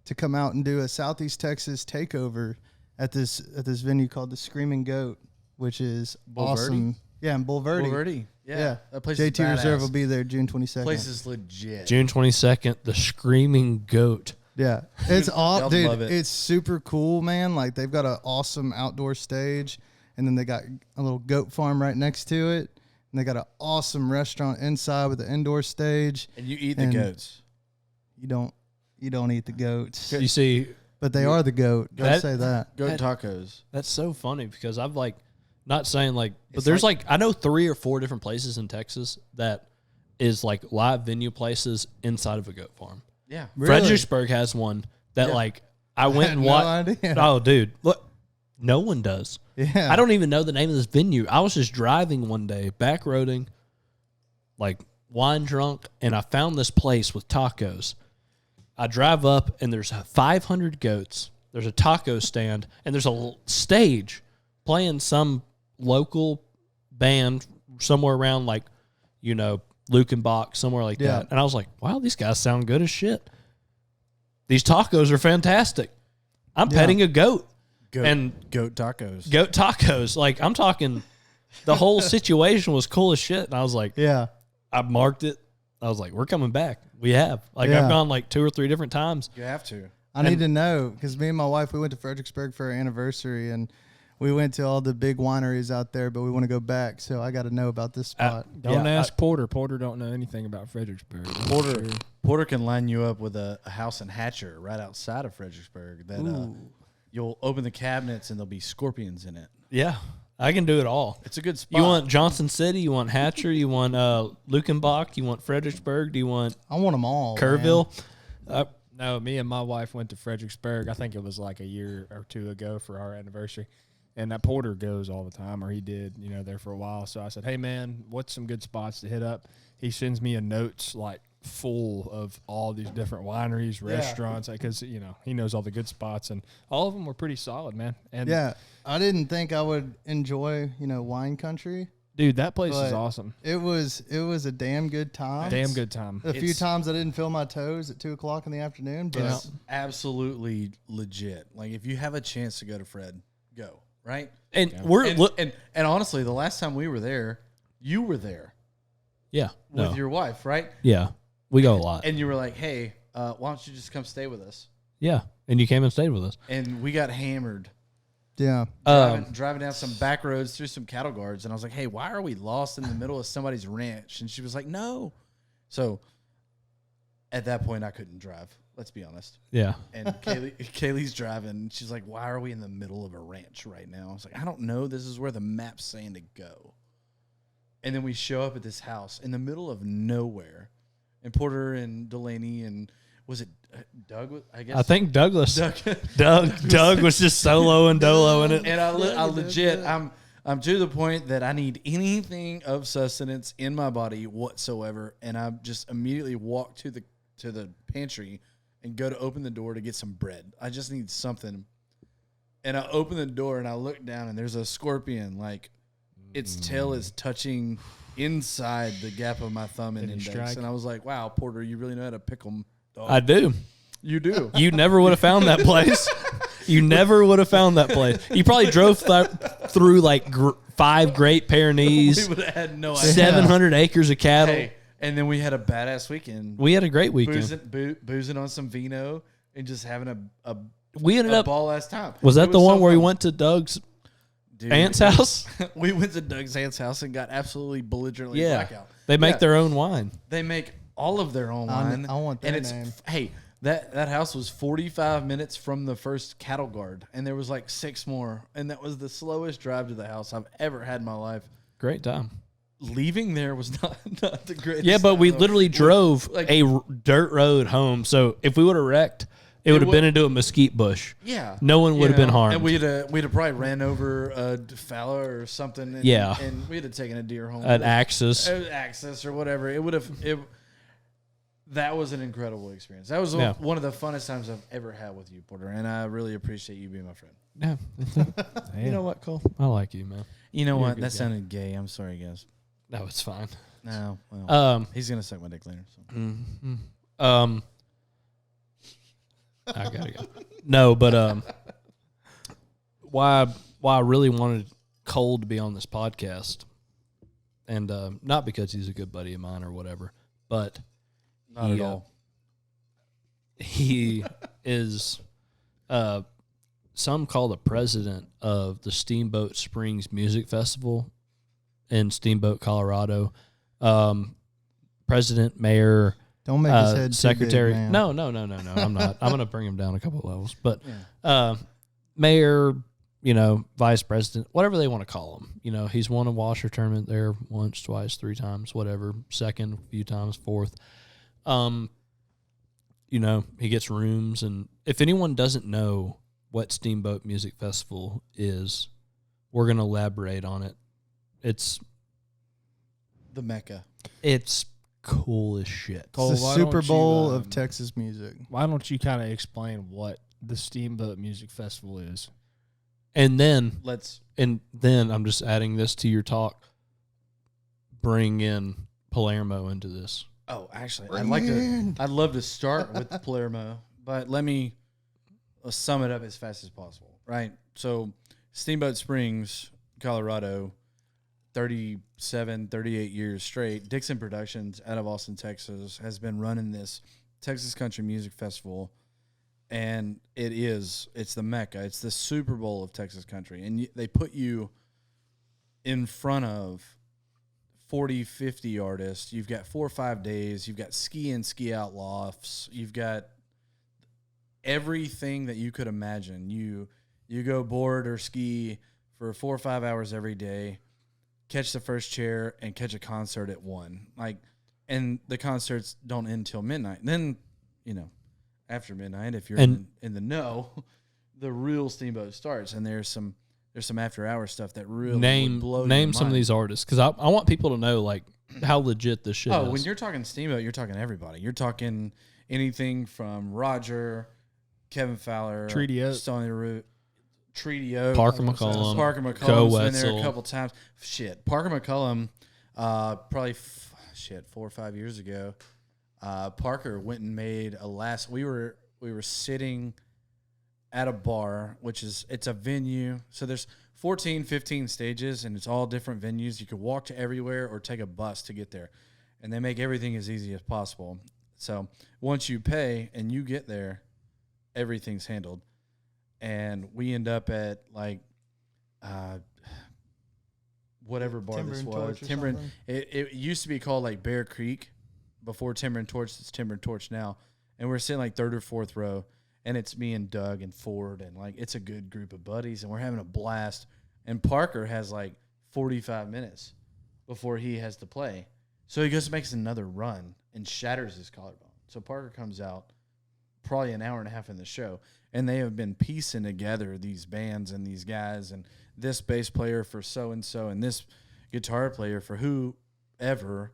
to come out and do a Southeast Texas takeover at this venue called the Screaming Goat, which is awesome. Yeah, in Bulverde. Yeah. That place JT is Reserve badass. will be there June 22nd. Place is legit. June 22nd, the Screaming Goat. Yeah, it's all, Y'all dude. love it. It's super cool, man. Like they've got an awesome outdoor stage, and then they got a little goat farm right next to it, and they got an awesome restaurant inside with an indoor stage. And you eat the goats. You don't eat the goats, You see, but they are the goat. Don't say that. Goat tacos. that's so funny because I've like, not saying like, but there's like, I know 3 or 4 different places in Texas that is like live venue places inside of a goat farm. Yeah. Really? Fredericksburg has one that like I went and watched. No idea. Oh, dude, look, no one does. Yeah, I don't even know the name of this venue. I was just driving one day, back roading, like wine drunk, and I found this place with tacos. I drive up, and there's 500 goats. There's a taco stand, and there's a stage playing some local band somewhere around, like, you know, Lukenbach, somewhere like that. And I was like, wow, these guys sound good as shit. These tacos are fantastic. I'm petting a goat. And goat tacos. Goat tacos. Like, I'm talking, the whole situation was cool as shit. And I was like, yeah. I marked it. I was like, we're coming back. We have. Like, Yeah. I've gone like 2 or 3 different times. You have to. I need to know because me and my wife, we went to Fredericksburg for our anniversary, and we went to all the big wineries out there, but we want to go back, so I got to know about this spot. Don't ask Porter. Porter don't know anything about Fredericksburg. Porter can line you up with a house in Hatcher right outside of Fredericksburg that you'll open the cabinets and there'll be scorpions in it. Yeah. I can do it all. It's a good spot. You want Johnson City? You want Hatcher? You want Lukenbach? You want Fredericksburg? Do you want I want them all. Kerrville? No, me and my wife went to Fredericksburg. I think it was like a year or 2 ago for our anniversary. And that Porter goes all the time, or he did, you know, there for a while. So I said, hey, man, what's some good spots to hit up? He sends me a notes like full of all these different wineries, restaurants, because, you know, he knows all the good spots. And all of them were pretty solid, man. And Yeah, I didn't think I would enjoy, you know, wine country. dude, that place is But awesome. It was a damn good time. Damn good time. A few times I didn't feel my toes at 2 o'clock in the afternoon, but It's absolutely legit. Like, if you have a chance to go to Fred, go. Right? And And honestly, the last time we were there, you were there yeah, with your wife, right? yeah, we go a lot. And you were like, hey, why don't you just come stay with us? Yeah, and you came and stayed with us. And we got hammered yeah. driving down some back roads through some cattle guards. And I was like, hey, why are we lost in the middle of somebody's ranch? And she was like, no. So at that point, I couldn't drive. Let's be honest. Yeah, And Kaylee's driving. And she's like, why are we in the middle of a ranch right now? I was like, I don't know. This is where the map's saying to go. And then we show up at this house in the middle of nowhere. And Porter and Delaney and was it Doug? I guess. I think Douglas. Doug. Doug was just solo and dolo in it. And I legit, I'm to the point that I need anything of sustenance in my body whatsoever. And I just immediately walk to the pantry and go to open the door to get some bread. I just need something. And I open the door and I look down and there's a scorpion, like its tail is touching inside the gap of my thumb and index. strike? And I was like, wow, Porter, you really know how to pickle them. I do. You do. You never would have found that place. You never would have found that place. You probably drove through like 5 Great Pyrenees, We would have had no idea. 700 acres of cattle. Hey, and then we had a badass weekend. We had a great weekend. Boozing on some vino and just having a We ended up. ball ass time. Was that It the one so where we fun. went to Doug's Dude, aunt's house? We went to Doug's aunt's house and got absolutely belligerently Yeah, blackout. they make Yeah. their own wine. They make all of their own wine. I want and their it's name. hey, That house was 45 minutes from the first cattle guard, and there was like 6 more, and that was the slowest drive to the house I've ever had in my life. Great time. Leaving there was not the greatest. Yeah, but we time. literally drove like- a dirt road home. So if we would have wrecked, it would have been into a mesquite bush. Yeah, No one would have been harmed. and we'd have probably ran over a fallow or something. And, Yeah. and we'd have taken a deer home. An axis. Access or whatever. It would have. That was an incredible experience. That was one of the funnest times I've ever had with you, Porter, and I really appreciate you being my friend. Yeah. You know what, Cole? I like you, man. You know You're a what? good That guy. sounded gay. I'm sorry, guys. No, it's fine. No, well, he's gonna suck my dick later. So. I gotta go. No, but why I really wanted Cole to be on this podcast, and not because he's a good buddy of mine or whatever, but Not at all. he is some call the president of the Steamboat Springs Music Festival in Steamboat, Colorado. President, mayor, Don't make his head secretary. Too big, man. No, I'm not. I'm going to bring him down a couple of levels. But mayor, vice president, whatever they want to call him. He's won a washer tournament there once, twice, 3 times, whatever. Second, a few times, fourth. He gets rooms. And if anyone doesn't know what Steamboat Music Festival is, we're going to elaborate on it. It's The Mecca. It's cool as shit. Cole, It's the why Super don't you, Bowl of Texas music. Why don't you kind of explain what the Steamboat Music Festival is? And then Let's. I'm just adding this to your talk. Bring in Palermo into this. Oh, actually, Bring I'd love to start with Palermo, but let me sum it up as fast as possible. Right. So, Steamboat Springs, Colorado, 38 years straight. Dixon Productions out of Austin, Texas, has been running this Texas Country Music Festival, and it's the Mecca. It's the Super Bowl of Texas country, and they put you in front of 40, 50 artists. You've got 4 or 5 days. You've got ski in, ski out lofts. You've got everything that you could imagine. You go board or ski for 4 or 5 hours every day, catch the first chair, and catch a concert at 1. And the concerts don't end till midnight. Then, after midnight, if you're in the know, the real Steamboat starts. And there's some after hour stuff that really would blow name your some of mind. these artists, because I want people to know how legit this shit is. When you're talking Steamboat, you're talking everybody. You're talking anything from Roger, Kevin Fowler, Treaty Oak. Stony Root, Treaty Oak, Parker McCollum, Parker McCollum's Co been there a Wetzel. couple times. Parker McCollum, probably 4 or 5 years ago. Parker went and made a last. We were sitting at a bar, it's a venue. So there's 14, 15 stages, and it's all different venues. You could walk to everywhere or take a bus to get there. And they make everything as easy as possible. So once you pay and you get there, everything's handled. And we end up at whatever bar Timber this and was. Torch or Timber and, something? it used to be called Bear Creek before Timber and Torch. It's Timber and Torch now. And we're sitting 3rd or 4th row. And it's me and Doug and Ford, and it's a good group of buddies, and we're having a blast. And Parker has 45 minutes before he has to play. So he goes and makes another run and shatters his collarbone. So Parker comes out probably an hour and a half in the show, and they have been piecing together these bands and these guys, and this bass player for so-and-so, and this guitar player for whoever,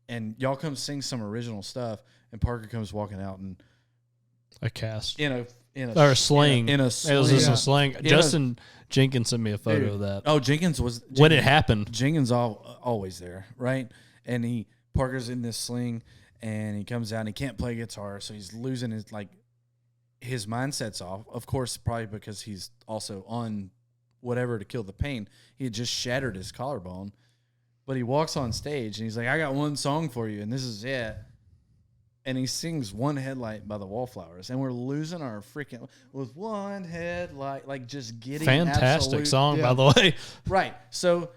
and y'all come sing some original stuff, and Parker comes walking out and A cast. in a Or a sling. in a It was just Yeah. a sling. Justin Jenkins sent me a photo of that. Oh, Jenkins was when it happened. Jenkins always there, right? And Parker's in this sling, and he comes out and he can't play guitar, so he's losing his mindset's off. Of course, probably because he's also on whatever to kill the pain. He had just shattered his collarbone, but he walks on stage and he's like, "I got one song for you, and this is it." And he sings "One Headlight" by the Wallflowers, and we're losing our freaking with one headlight, just getting Fantastic absolute- song, by the way. Right. So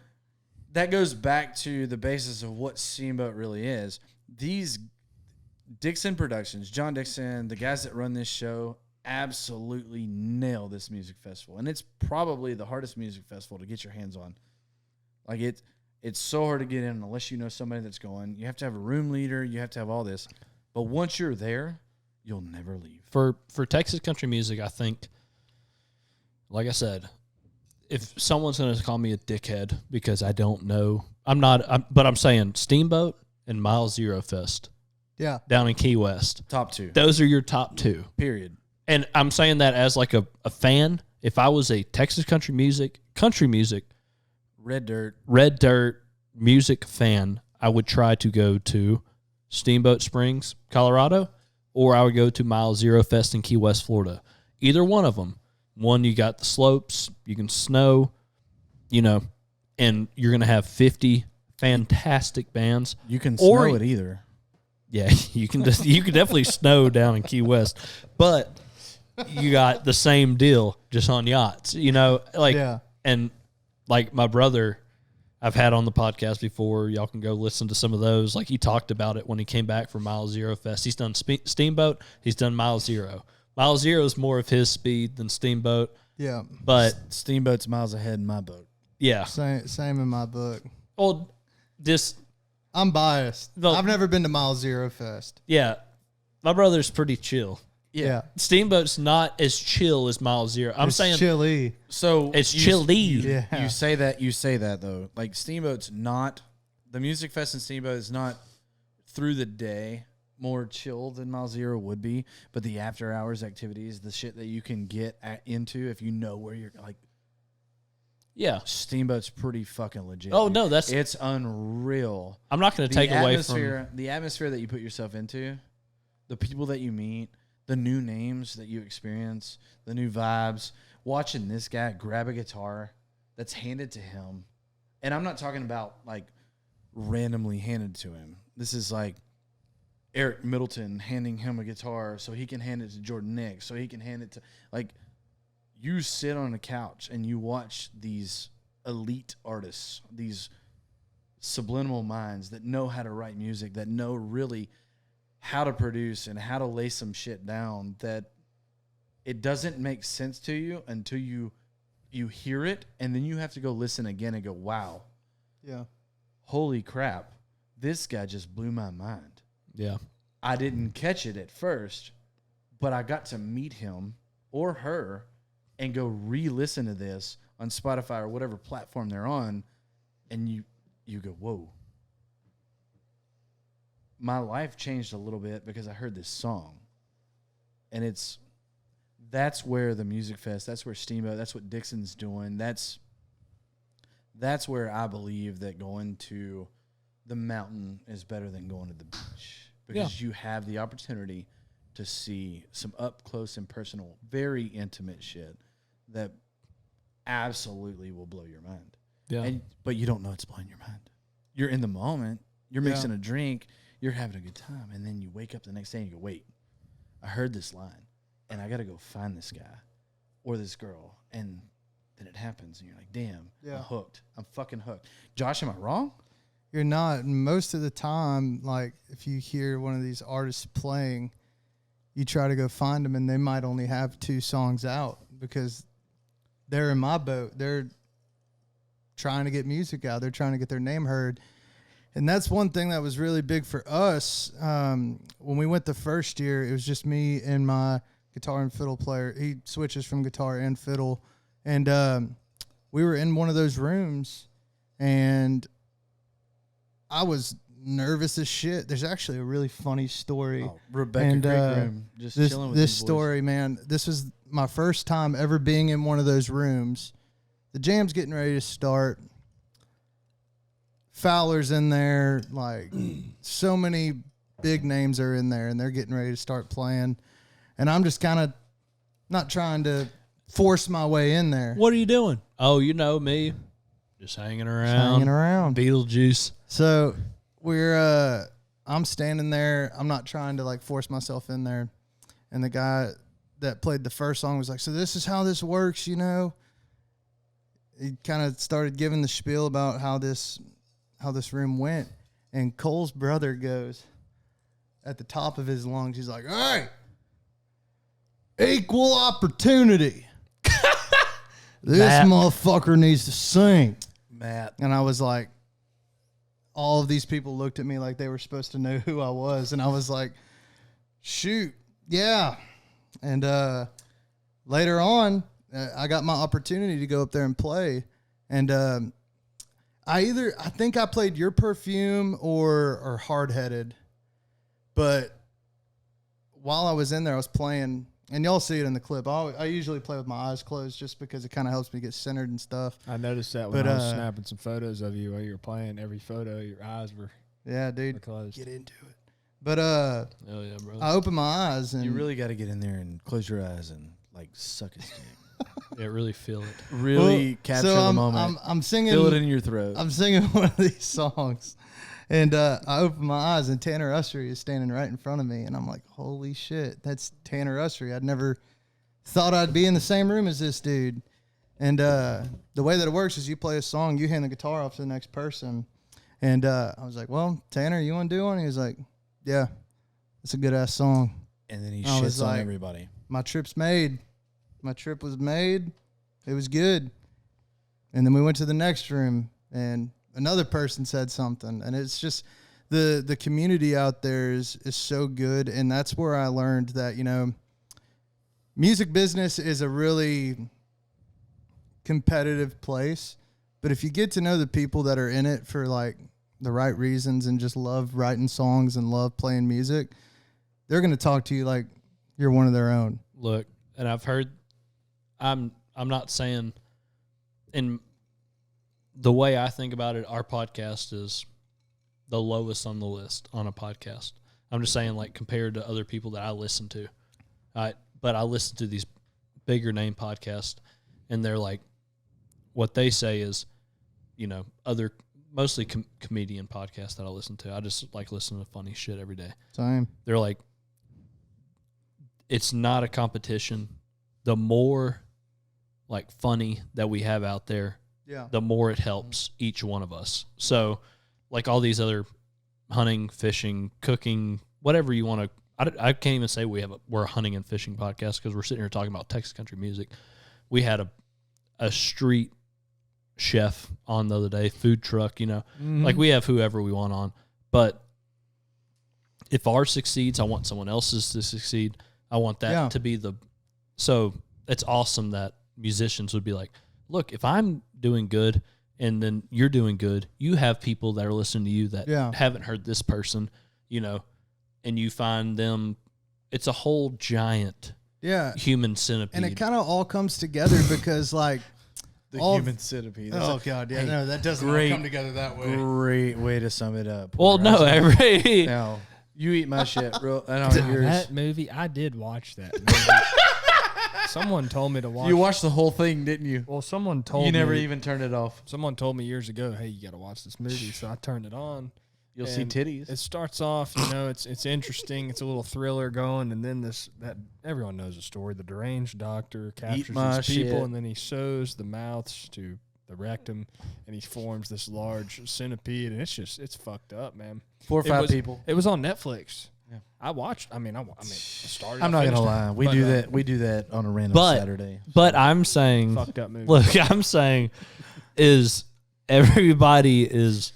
that goes back to the basis of what Steamboat really is. Dixon Productions, John Dixon, the guys that run this show, absolutely nail this music festival. And it's probably the hardest music festival to get your hands on. Like, it's so hard to get in unless you know somebody that's going. You have to have a room leader. You have to have all this. But once you're there, you'll never leave. For Texas country music, I think, like I said, if someone's going to call me a dickhead because I don't know, but I'm saying Steamboat and Mile Zero Fest. Yeah. Down in Key West. Top two. Those are your top two. Period. And I'm saying that as like a fan. If I was a Texas country music, Red dirt music fan, I would try to go to Steamboat Springs, Colorado, or I would go to Mile Zero Fest in Key West, Florida. Either one of them. One, you got the slopes, you can snow, and you're going to have 50 fantastic bands. You can snow it either. Yeah, you can definitely snow down in Key West, but you got the same deal just on yachts, and like my brother I've had on the podcast before. Y'all can go listen to some of those. Like, he talked about it when he came back from Mile Zero Fest. He's done Steamboat. He's done Mile Zero. Mile Zero is more of his speed than Steamboat. Yeah. But Steamboat's miles ahead in my boat. Yeah. Same in my book. Well, I'm biased. I've never been to Mile Zero Fest. Yeah. My brother's pretty chill. Yeah. Steamboat's not as chill as Mile Zero. I'm saying chilly. So it's chilly. You say that though. Like, Steamboat's not, the Music Fest in Steamboat is not through the day more chill than Mile Zero would be, but the after hours activities, the shit that you can get into if you know where you're, like, yeah, Steamboat's pretty fucking legit. Oh, dude. no, it's unreal. I'm not going to take away from the atmosphere that you put yourself into, the people that you meet, the new names that you experience, the new vibes. Watching this guy grab a guitar that's handed to him, and I'm not talking about like randomly handed to him. This is like Eric Middleton handing him a guitar so he can hand it to Jordan Nick, so he can hand it to, like, you sit on a couch and you watch these elite artists, these subliminal minds that know how to write music, that know really how to produce and how to lay some shit down, that it doesn't make sense to you until you hear it, and then you have to go listen again and go, wow. Yeah. Holy crap. This guy just blew my mind. Yeah. I didn't catch it at first, but I got to meet him or her and go re-listen to this on Spotify or whatever platform they're on, and you go, whoa. My life changed a little bit because I heard this song. And that's where the Music Fest, that's where Steamboat, that's what Dixon's doing. That's where I believe that going to the mountain is better than going to the beach. Because you have the opportunity to see some up close and personal, very intimate shit that absolutely will blow your mind. Yeah. But you don't know it's blowing your mind. You're in the moment. You're mixing a drink. You're having a good time. And then you wake up the next day and you go, wait, I heard this line, and I got to go find this guy or this girl. And then it happens, and you're like, damn, I'm hooked. I'm fucking hooked. Josh, am I wrong? You're not. Most of the time, like, if you hear one of these artists playing, you try to go find them, and they might only have 2 songs out because they're in my boat. They're trying to get music out. They're trying to get their name heard. And that's one thing that was really big for us. When we went the first year, it was just me and my guitar and fiddle player. He switches from guitar and fiddle. And we were in one of those rooms, and I was nervous as shit. There's actually a really funny story. Oh, Rebecca Creek room. Just chilling with this these boys. story, man. This was my first time ever being in one of those rooms. The jam's getting ready to start. Fowler's in there. Like, so many big names are in there, and they're getting ready to start playing. And I'm just kind of not trying to force my way in there. What are you doing? Oh, you know me. Just hanging around. Just hanging around. Beetlejuice. So I'm standing there. I'm not trying to, like, force myself in there. And the guy that played the first song was like, so this is how this works, you know? He kind of started giving the spiel about how this room went. And Cole's brother goes, at the top of his lungs. He's like, "Hey, equal opportunity. This motherfucker needs to sing." Matt. And I was like, all of these people looked at me like they were supposed to know who I was. And I was like, shoot, yeah. And later on, I got my opportunity to go up there and play. And I think I played Your Perfume or Hard Headed. But while I was in there, I was playing, and y'all see it in the clip. I usually play with my eyes closed just because it kind of helps me get centered and stuff. I noticed that when I was snapping some photos of you while you were playing. Every photo, your eyes were closed. Get into it. But hell yeah, bro. I opened my eyes, and You really got to get in there and close your eyes and like suck his dick. Yeah, really feel it. Really capture the moment. I'm singing. Feel it in your throat. I'm singing one of these songs, and I open my eyes, and Tanner Ussery is standing right in front of me, and I'm like, "Holy shit, that's Tanner Ussery!" I'd never thought I'd be in the same room as this dude. And the way that it works is you play a song, you hand the guitar off to the next person, and I was like, "Well, Tanner, you want to do one?" He was like, "Yeah, it's a good ass song." And then he I was shits on like, everybody. My trip's made. My trip was made. It was good. And then we went to the next room, and another person said something. And it's just the community out there is so good. And that's where I learned that, music business is a really competitive place. But if you get to know the people that are in it for like the right reasons and just love writing songs and love playing music, they're going to talk to you like you're one of their own. Look, and I've heard, I'm not saying, in the way I think about it, our podcast is the lowest on the list on a podcast. I'm just saying, like, compared to other people that I listen to. But I listen to these bigger name podcasts, and they're like, what they say is, other mostly comedian podcasts that I listen to. I just like listening to funny shit every day. Same. They're like, it's not a competition. The more like funny that we have out there, the more it helps each one of us. So like all these other hunting, fishing, cooking, whatever you want to, I can't even say we're a hunting and fishing podcast because we're sitting here talking about Texas country music. We had a street chef on the other day, food truck, like we have whoever we want on. But if ours succeeds, I want someone else's to succeed. I want that to be so it's awesome that musicians would be like, look, if I'm doing good and then you're doing good, you have people that are listening to you that haven't heard this person, and you find them, it's a whole giant human centipede. And it kind of all comes together because like the human centipede. Oh God, yeah, no, that doesn't all come together that way. Great way to sum it up. Well, no, now you eat my shit, real. I don't yours. That movie, I did watch that movie. Someone told me to watch. You watched the whole thing, didn't you? Well, someone told me. You never even turned it off. Someone told me years ago, hey, you got to watch this movie. So I turned it on. You'll see titties. It starts off, it's interesting. It's a little thriller going, and then that everyone knows the story. The deranged doctor captures these people, and then he sews the mouths to the rectum, and he forms this large centipede, and it's fucked up, man. 4 or 5 people. It was on Netflix. Yeah. I watched. I started. I'm not gonna lie. We do that. We do that on a random Saturday. But I'm saying, fucked up movie. Look, I'm saying, is everybody is,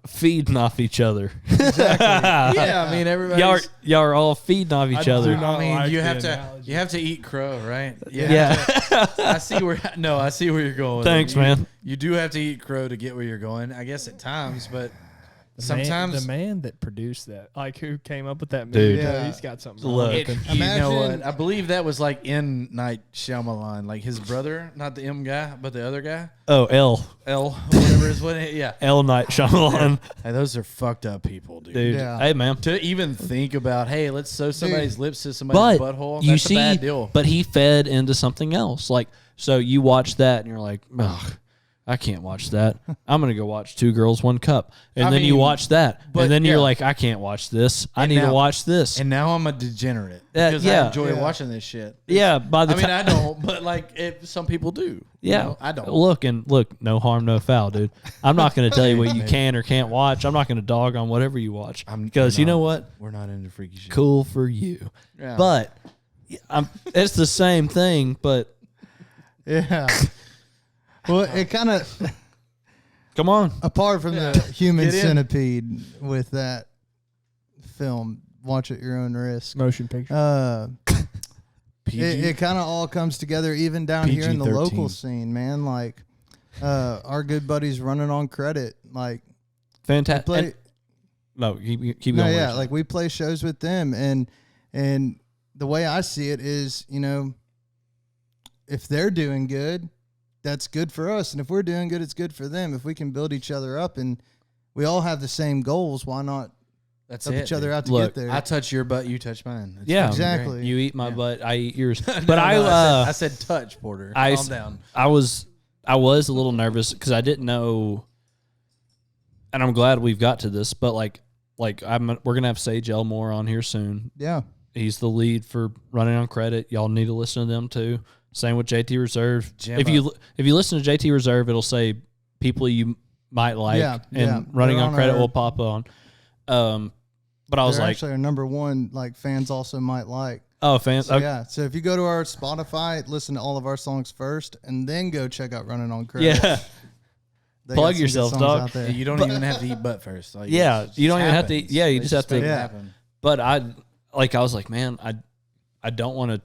feeding off each other. Exactly. Yeah, I mean everybody. Y'all are all feeding off each other. I mean, like you have to eat crow, right? Yeah. I see where you're going. Thanks, man. You do have to eat crow to get where you're going. I guess at times, but sometimes the man that produced that, like who came up with that movie, dude, he's got something. Look, you know what? I believe that was like M. Night Shyamalan, like his brother, not the M guy, but the other guy. Oh, whatever is what it. Yeah, L. Night Shyamalan. Hey, those are fucked up people, dude. Yeah. Hey, man. To even think about, hey, let's sew somebody's lips to somebody's butthole. That's a bad deal. But he fed into something else. Like, so you watch that and you're like, ugh. I can't watch that. I'm going to go watch Two Girls, One Cup. And I then you mean, watch that. but And then yeah. you're like, I can't watch this. I And need to now- watch this. And now I'm a degenerate Yeah, because yeah. I enjoy Yeah. watching this shit. Yeah, by the I mean, time. I don't, but like, some people do. You Yeah, know, I don't. Look, no harm, no foul, dude. I'm not going to tell you what you can or can't watch. I'm not going to dog on whatever you watch because you know what? We're not into freaky shit. Cool for you. Yeah. But it's the same thing. But Yeah. Well, it kind of, come on, apart from the human Get in. centipede with that film, watch at your own risk. Motion picture. PG? It kind of all comes together, even down here in the PG-13. local scene, man. Like, our good buddies Running on Credit, like, fantastic. play. No, keep No, going. yeah, like we play shows with them, and the way I see it is, you know, if they're doing good, that's good for us, and if we're doing good, it's good for them. If we can build each other up, and we all have the same goals, why not That's help it, each other dude. out to Look, get there? I touch your butt, you touch mine. It's Yeah. fucking Exactly. great. You eat my Yeah. butt, I eat yours. But No, I said touch, Porter. I- Calm down. I was a little nervous because I didn't know, and I'm glad we've got to this. But we're gonna have Sage Elmore on here soon. Yeah, He's the lead for Running on Credit. Y'all need to listen to them too. Same with JT Reserve. Jam If you listen to JT Reserve, it'll say people you might like, Yeah, and yeah. Running They're on on Credit our- will pop on. But I was they're like, actually our number one, like, fans also might like. oh, fans. So Okay. yeah, so if you go to our Spotify, listen to all of our songs first, and then go check out Running on Credit. Yeah. They Plug got some good yourself, songs dog. out there. You don't even have to eat butt first. Like, Yeah, it you don't even have to- happens. yeah, you They just have to- make it Yeah. happen. But I was like, man, I don't want to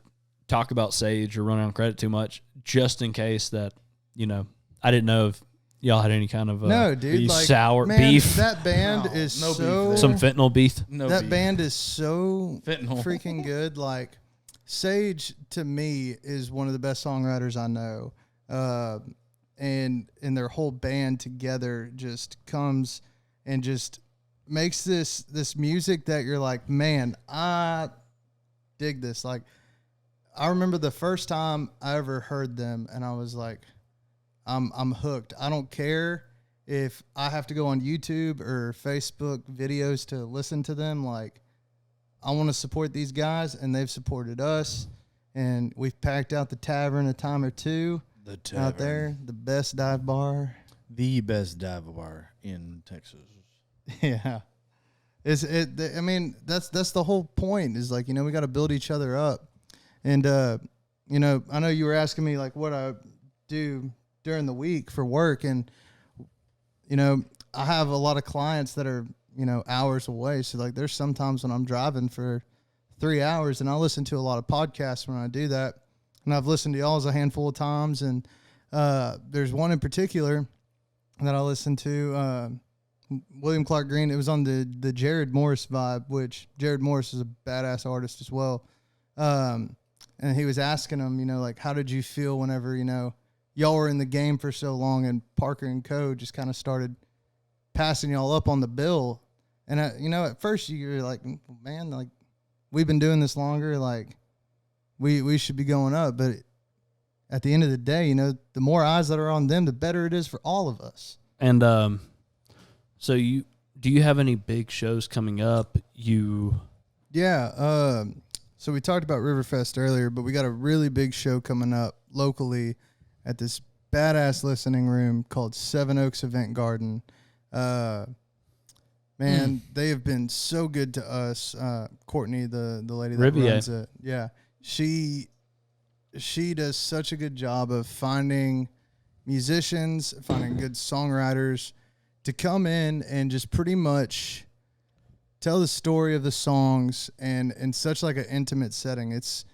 talk about Sage or Running on Credit too much, just in case that, you know, I didn't know if y'all had any kind of No, dude, like, sour man, beef, That band No, is no beef so there. some fentanyl beef. No that beef. band is so Fentanyl. freaking good. Like, Sage to me is one of the best songwriters I know, and their whole band together just comes and just makes this music that you're like, man, I dig this. Like, I remember the first time I ever heard them, and I was like, I'm hooked. I don't care if I have to go on YouTube or Facebook videos to listen to them. Like, I want to support these guys, and they've supported us, and we've packed out the tavern a time or two The out there. The best dive bar. The best dive bar in Texas. Yeah. I mean, that's the whole point is, like, you know, we got to build each other up. And, you know, I know you were asking me, like, what I do during the week for work. And, you know, I have a lot of clients that are, you know, hours away. So, like, there's sometimes when I'm driving for 3 hours, and I listen to a lot of podcasts when I do that. And I've listened to y'all's a handful of times. And there's one in particular that I listened to, William Clark Green. It was on the Jared Morris vibe, which Jared Morris is a badass artist as well. And he was asking him, you know, like, how did you feel whenever, you know, y'all were in the game for so long and Parker and Co. just kind of started passing y'all up on the bill? And, you know, at first you're like, man, like, we've been doing this longer. Like, we should be going up. But at the end of the day, you know, the more eyes that are on them, the better it is for all of us. And so do you have any big shows coming up? Yeah. So we talked about Riverfest earlier, but we got a really big show coming up locally at this badass listening room called Seven Oaks Event Garden. Man, they have been so good to us. Courtney, the lady that Riviere. runs it. Yeah. She does such a good job of finding musicians, finding good songwriters to come in and just pretty much tell the story of the songs and in such like an intimate setting. It's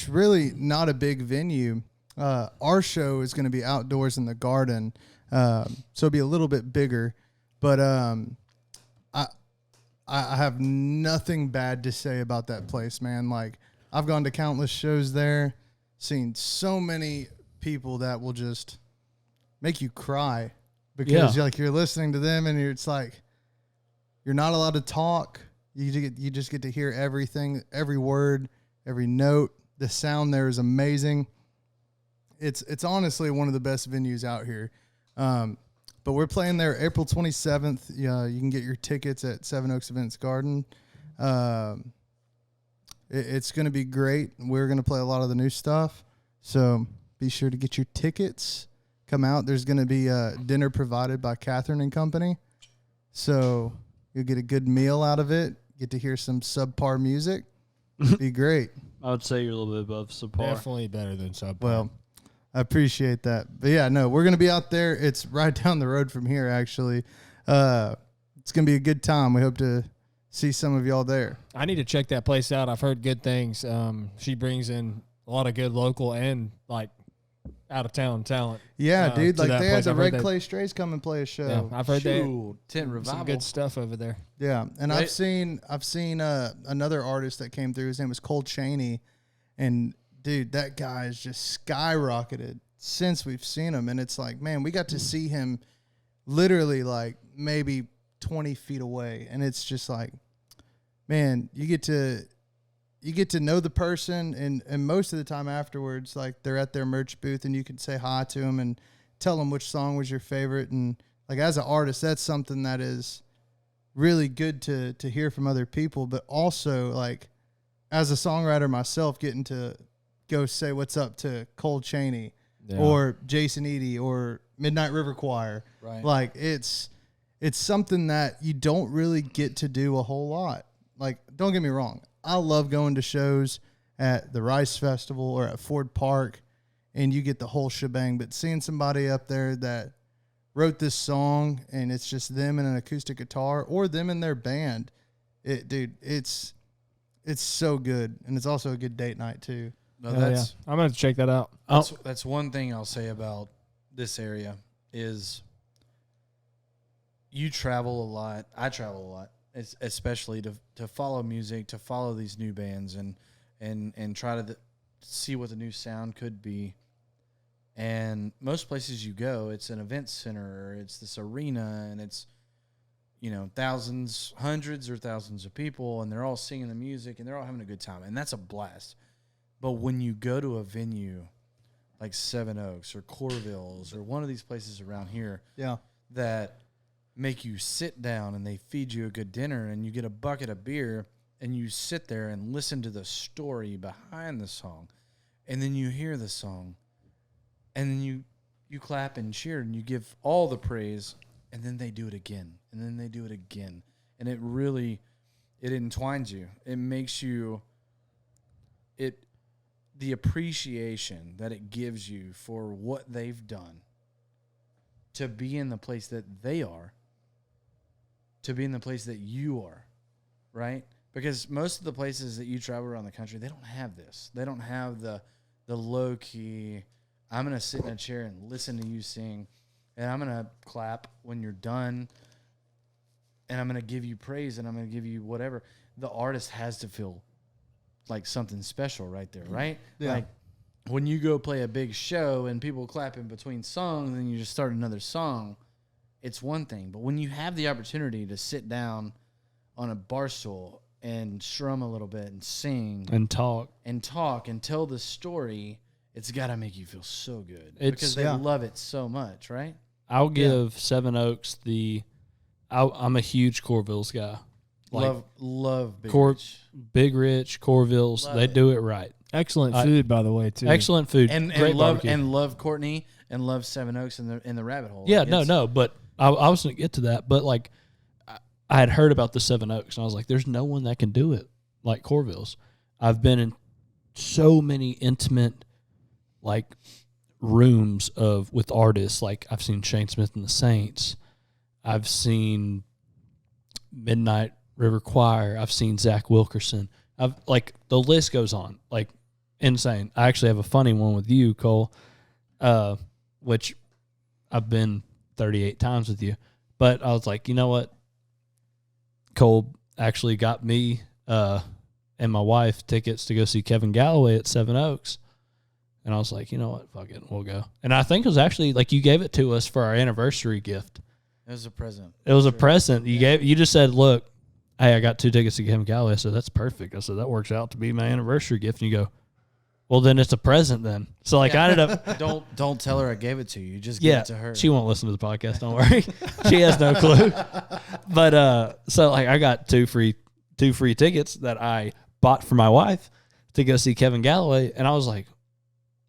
really not a big venue. Our show is going to be outdoors in the garden, so it'll be a little bit bigger. But I have nothing bad to say about that place, man. Like, I've gone to countless shows there, seen so many people that will just make you cry because you're listening to them and it's like you're not allowed to talk. You just get to hear everything, every word, every note. The sound there is amazing. It's honestly one of the best venues out here. But we're playing there April 27th. Yeah, you can get your tickets at Seven Oaks Events Garden. It's going to be great. We're going to play a lot of the new stuff. So be sure to get your tickets. Come out. There's going to be dinner provided by Catherine and Company. So you'll get a good meal out of it. Get to hear some subpar music. Be great. I would say you're a little bit above subpar. Definitely better than subpar. Well, I appreciate that. But yeah, no, we're going to be out there. It's right down the road from here, actually. It's going to be a good time. We hope to see some of y'all there. I need to check that place out. I've heard good things. She brings in a lot of good local and like out of town talent. Yeah, dude. to Like that they had place. the I've heard Red that- Clay Strays come and play a show. Yeah, I've heard Shoot, Tent some Revival. good stuff over there. Yeah, and Right. I've seen another artist that came through. His name was Cole Chaney, and dude, that guy has just skyrocketed since we've seen him. And it's like, man, we got to see him literally like maybe 20 feet away, and it's just like, man, you get to know the person, and most of the time afterwards, like they're at their merch booth, and you can say hi to them and tell them which song was your favorite. And like as an artist, that's something that is really good to hear from other people, but also like as a songwriter myself, getting to go say what's up to Cole Chaney or Jason Eady or Midnight River Choir. Right. Like it's something that you don't really get to do a whole lot. Like, don't get me wrong. I love going to shows at the Rice Festival or at Ford Park, and you get the whole shebang. But seeing somebody up there that wrote this song and it's just them and an acoustic guitar or them and their band, it's so good. And it's also a good date night too. No, I'm going to have to check that out. That's one thing I'll say about this area is you travel a lot. I travel a lot, especially to follow music, to follow these new bands and try to see what the new sound could be. And most places you go, it's an event center, or it's this arena, and it's, thousands, hundreds or thousands of people, and they're all singing the music, and they're all having a good time, and that's a blast. But when you go to a venue like Seven Oaks or Corville's or one of these places around here Yeah. that make you sit down and they feed you a good dinner and you get a bucket of beer and you sit there and listen to the story behind the song, and then you hear the song, and then you clap and cheer and you give all the praise, and then they do it again, and then they do it again, and it entwines you. It makes you the appreciation that it gives you for what they've done to be in the place that they are, to be in the place that you are, right? Because most of the places that you travel around the country, they don't have this. They don't have the low-key, I'm going to sit in a chair and listen to you sing, and I'm going to clap when you're done, and I'm going to give you praise, and I'm going to give you whatever. The artist has to feel like something special right there, right? Yeah. Like when you go play a big show and people clap in between songs and then you just start another song, it's one thing. But when you have the opportunity to sit down on a bar stool and strum a little bit and sing And talk. and tell the story, it's got to make you feel so good because they Yeah. love it so much, right? I'll give Seven Oaks I'm a huge Corville's guy. Like Love Big Cor- Rich. Big Rich, Corville's, Love they it. do it right. Excellent food, by the way, too. Excellent food. And great love barbecue. and love Courtney and love Seven Oaks in the rabbit hole. Yeah, Like, no, but I was going to get to that. But like, I had heard about the Seven Oaks, and I was like, there's no one that can do it like Corville's. I've been in so many intimate, like, rooms with artists. Like, I've seen Shane Smith and the Saints. I've seen Midnight River Choir. I've seen Zach Wilkerson. The list goes on, like, insane. I actually have a funny one with you, Cole, which I've been 38 times with you. But I was like, you know what? Cole actually got me and my wife tickets to go see Kevin Galloway at Seven Oaks. And I was like, you know what? Fuck it. We'll go. And I think it was actually, like, you gave it to us for our anniversary gift. It was a present. It was a present. You just said, look, hey, I got 2 tickets to Kevin Galloway. I said, that's perfect. I said, that works out to be my anniversary gift. And you go, Well, then it's a present then. So like I ended up Don't tell her I gave it to you. Just give it to her. she won't listen to the podcast. Don't worry. She has no clue. But so like I got two free tickets that I bought for my wife to go see Kevin Galloway, and I was like,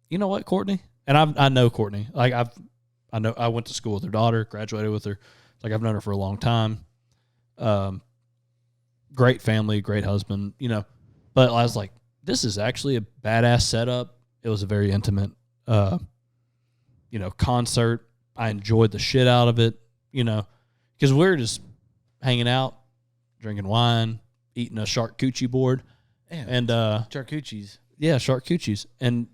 you know what, Courtney? And I know Courtney. Like I went to school with her daughter, graduated with her. Like I've known her for a long time. Great family, great husband, you know. But I was like, this is actually a badass setup. It was a very intimate, concert. I enjoyed the shit out of it, because we were just hanging out, drinking wine, eating a charcuterie board. And charcuteries. Yeah, charcuteries. And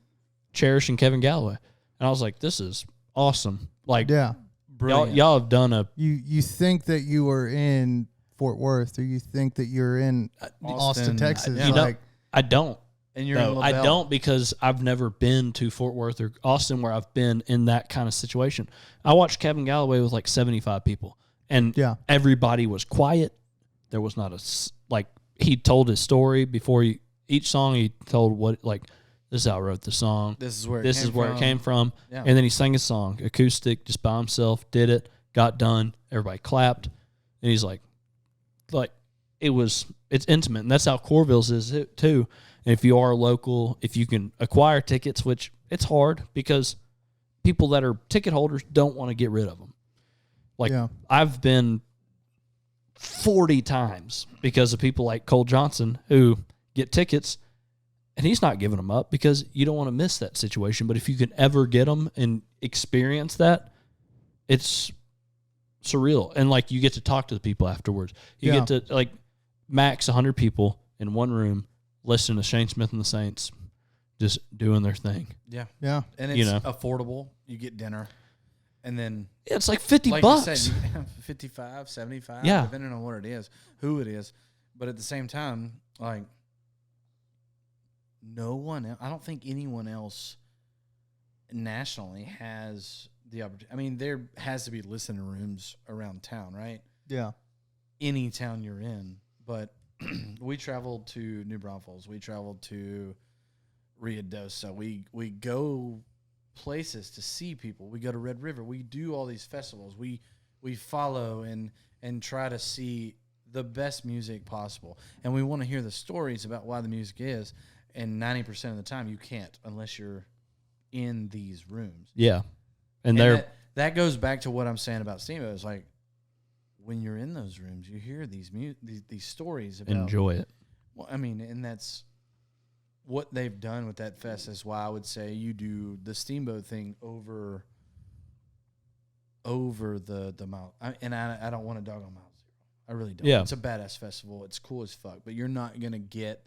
cherishing Kevin Galloway. And I was like, this is awesome. Like, Yeah. Brilliant. y'all have done a... You think that you were in Fort Worth, or you think that you're in Austin, Texas. Yeah. I don't. And you're No, in I LaBelle. don't, because I've never been to Fort Worth or Austin where I've been in that kind of situation. I watched Kevin Galloway with like 75 people, and everybody was quiet. There was not he told his story before each song. He told this is how I wrote the song. This is where it came from. Yeah. And then he sang a song, acoustic, just by himself, did it, got done. Everybody clapped. And he's like it's intimate. And that's how Corville's is too. And if you are local, if you can acquire tickets, which it's hard because people that are ticket holders don't want to get rid of them. I've been 40 times because of people like Cole Johnson who get tickets, and he's not giving them up because you don't want to miss that situation. But if you can ever get them and experience that, it's surreal. And you get to talk to the people afterwards. You get to max 100 people in one room listening to Shane Smith and the Saints just doing their thing. Yeah. Yeah. And it's affordable. You get dinner. And then it's like $50. You said, 55, 75, depending on what it is, who it is. But at the same time, no one else, I don't think anyone else nationally has the opportunity. I mean, there has to be listening rooms around town, right? Yeah. Any town you're in. But we traveled to New Braunfels. We traveled to Ruidoso. We go places to see people. We go to Red River. We do all these festivals. We follow and try to see the best music possible. And we want to hear the stories about why the music is. And 90% of the time you can't unless you're in these rooms. Yeah. And that goes back to what I'm saying about Steamboat. It's like when you're in those rooms, you hear these stories about. Enjoy it. Well, I mean, and that's what they've done with that fest. Is why I would say you do the Steamboat thing over the Mile. I don't want to dog on Mile Zero. I really don't. Yeah. It's a badass festival. It's cool as fuck, but you're not gonna get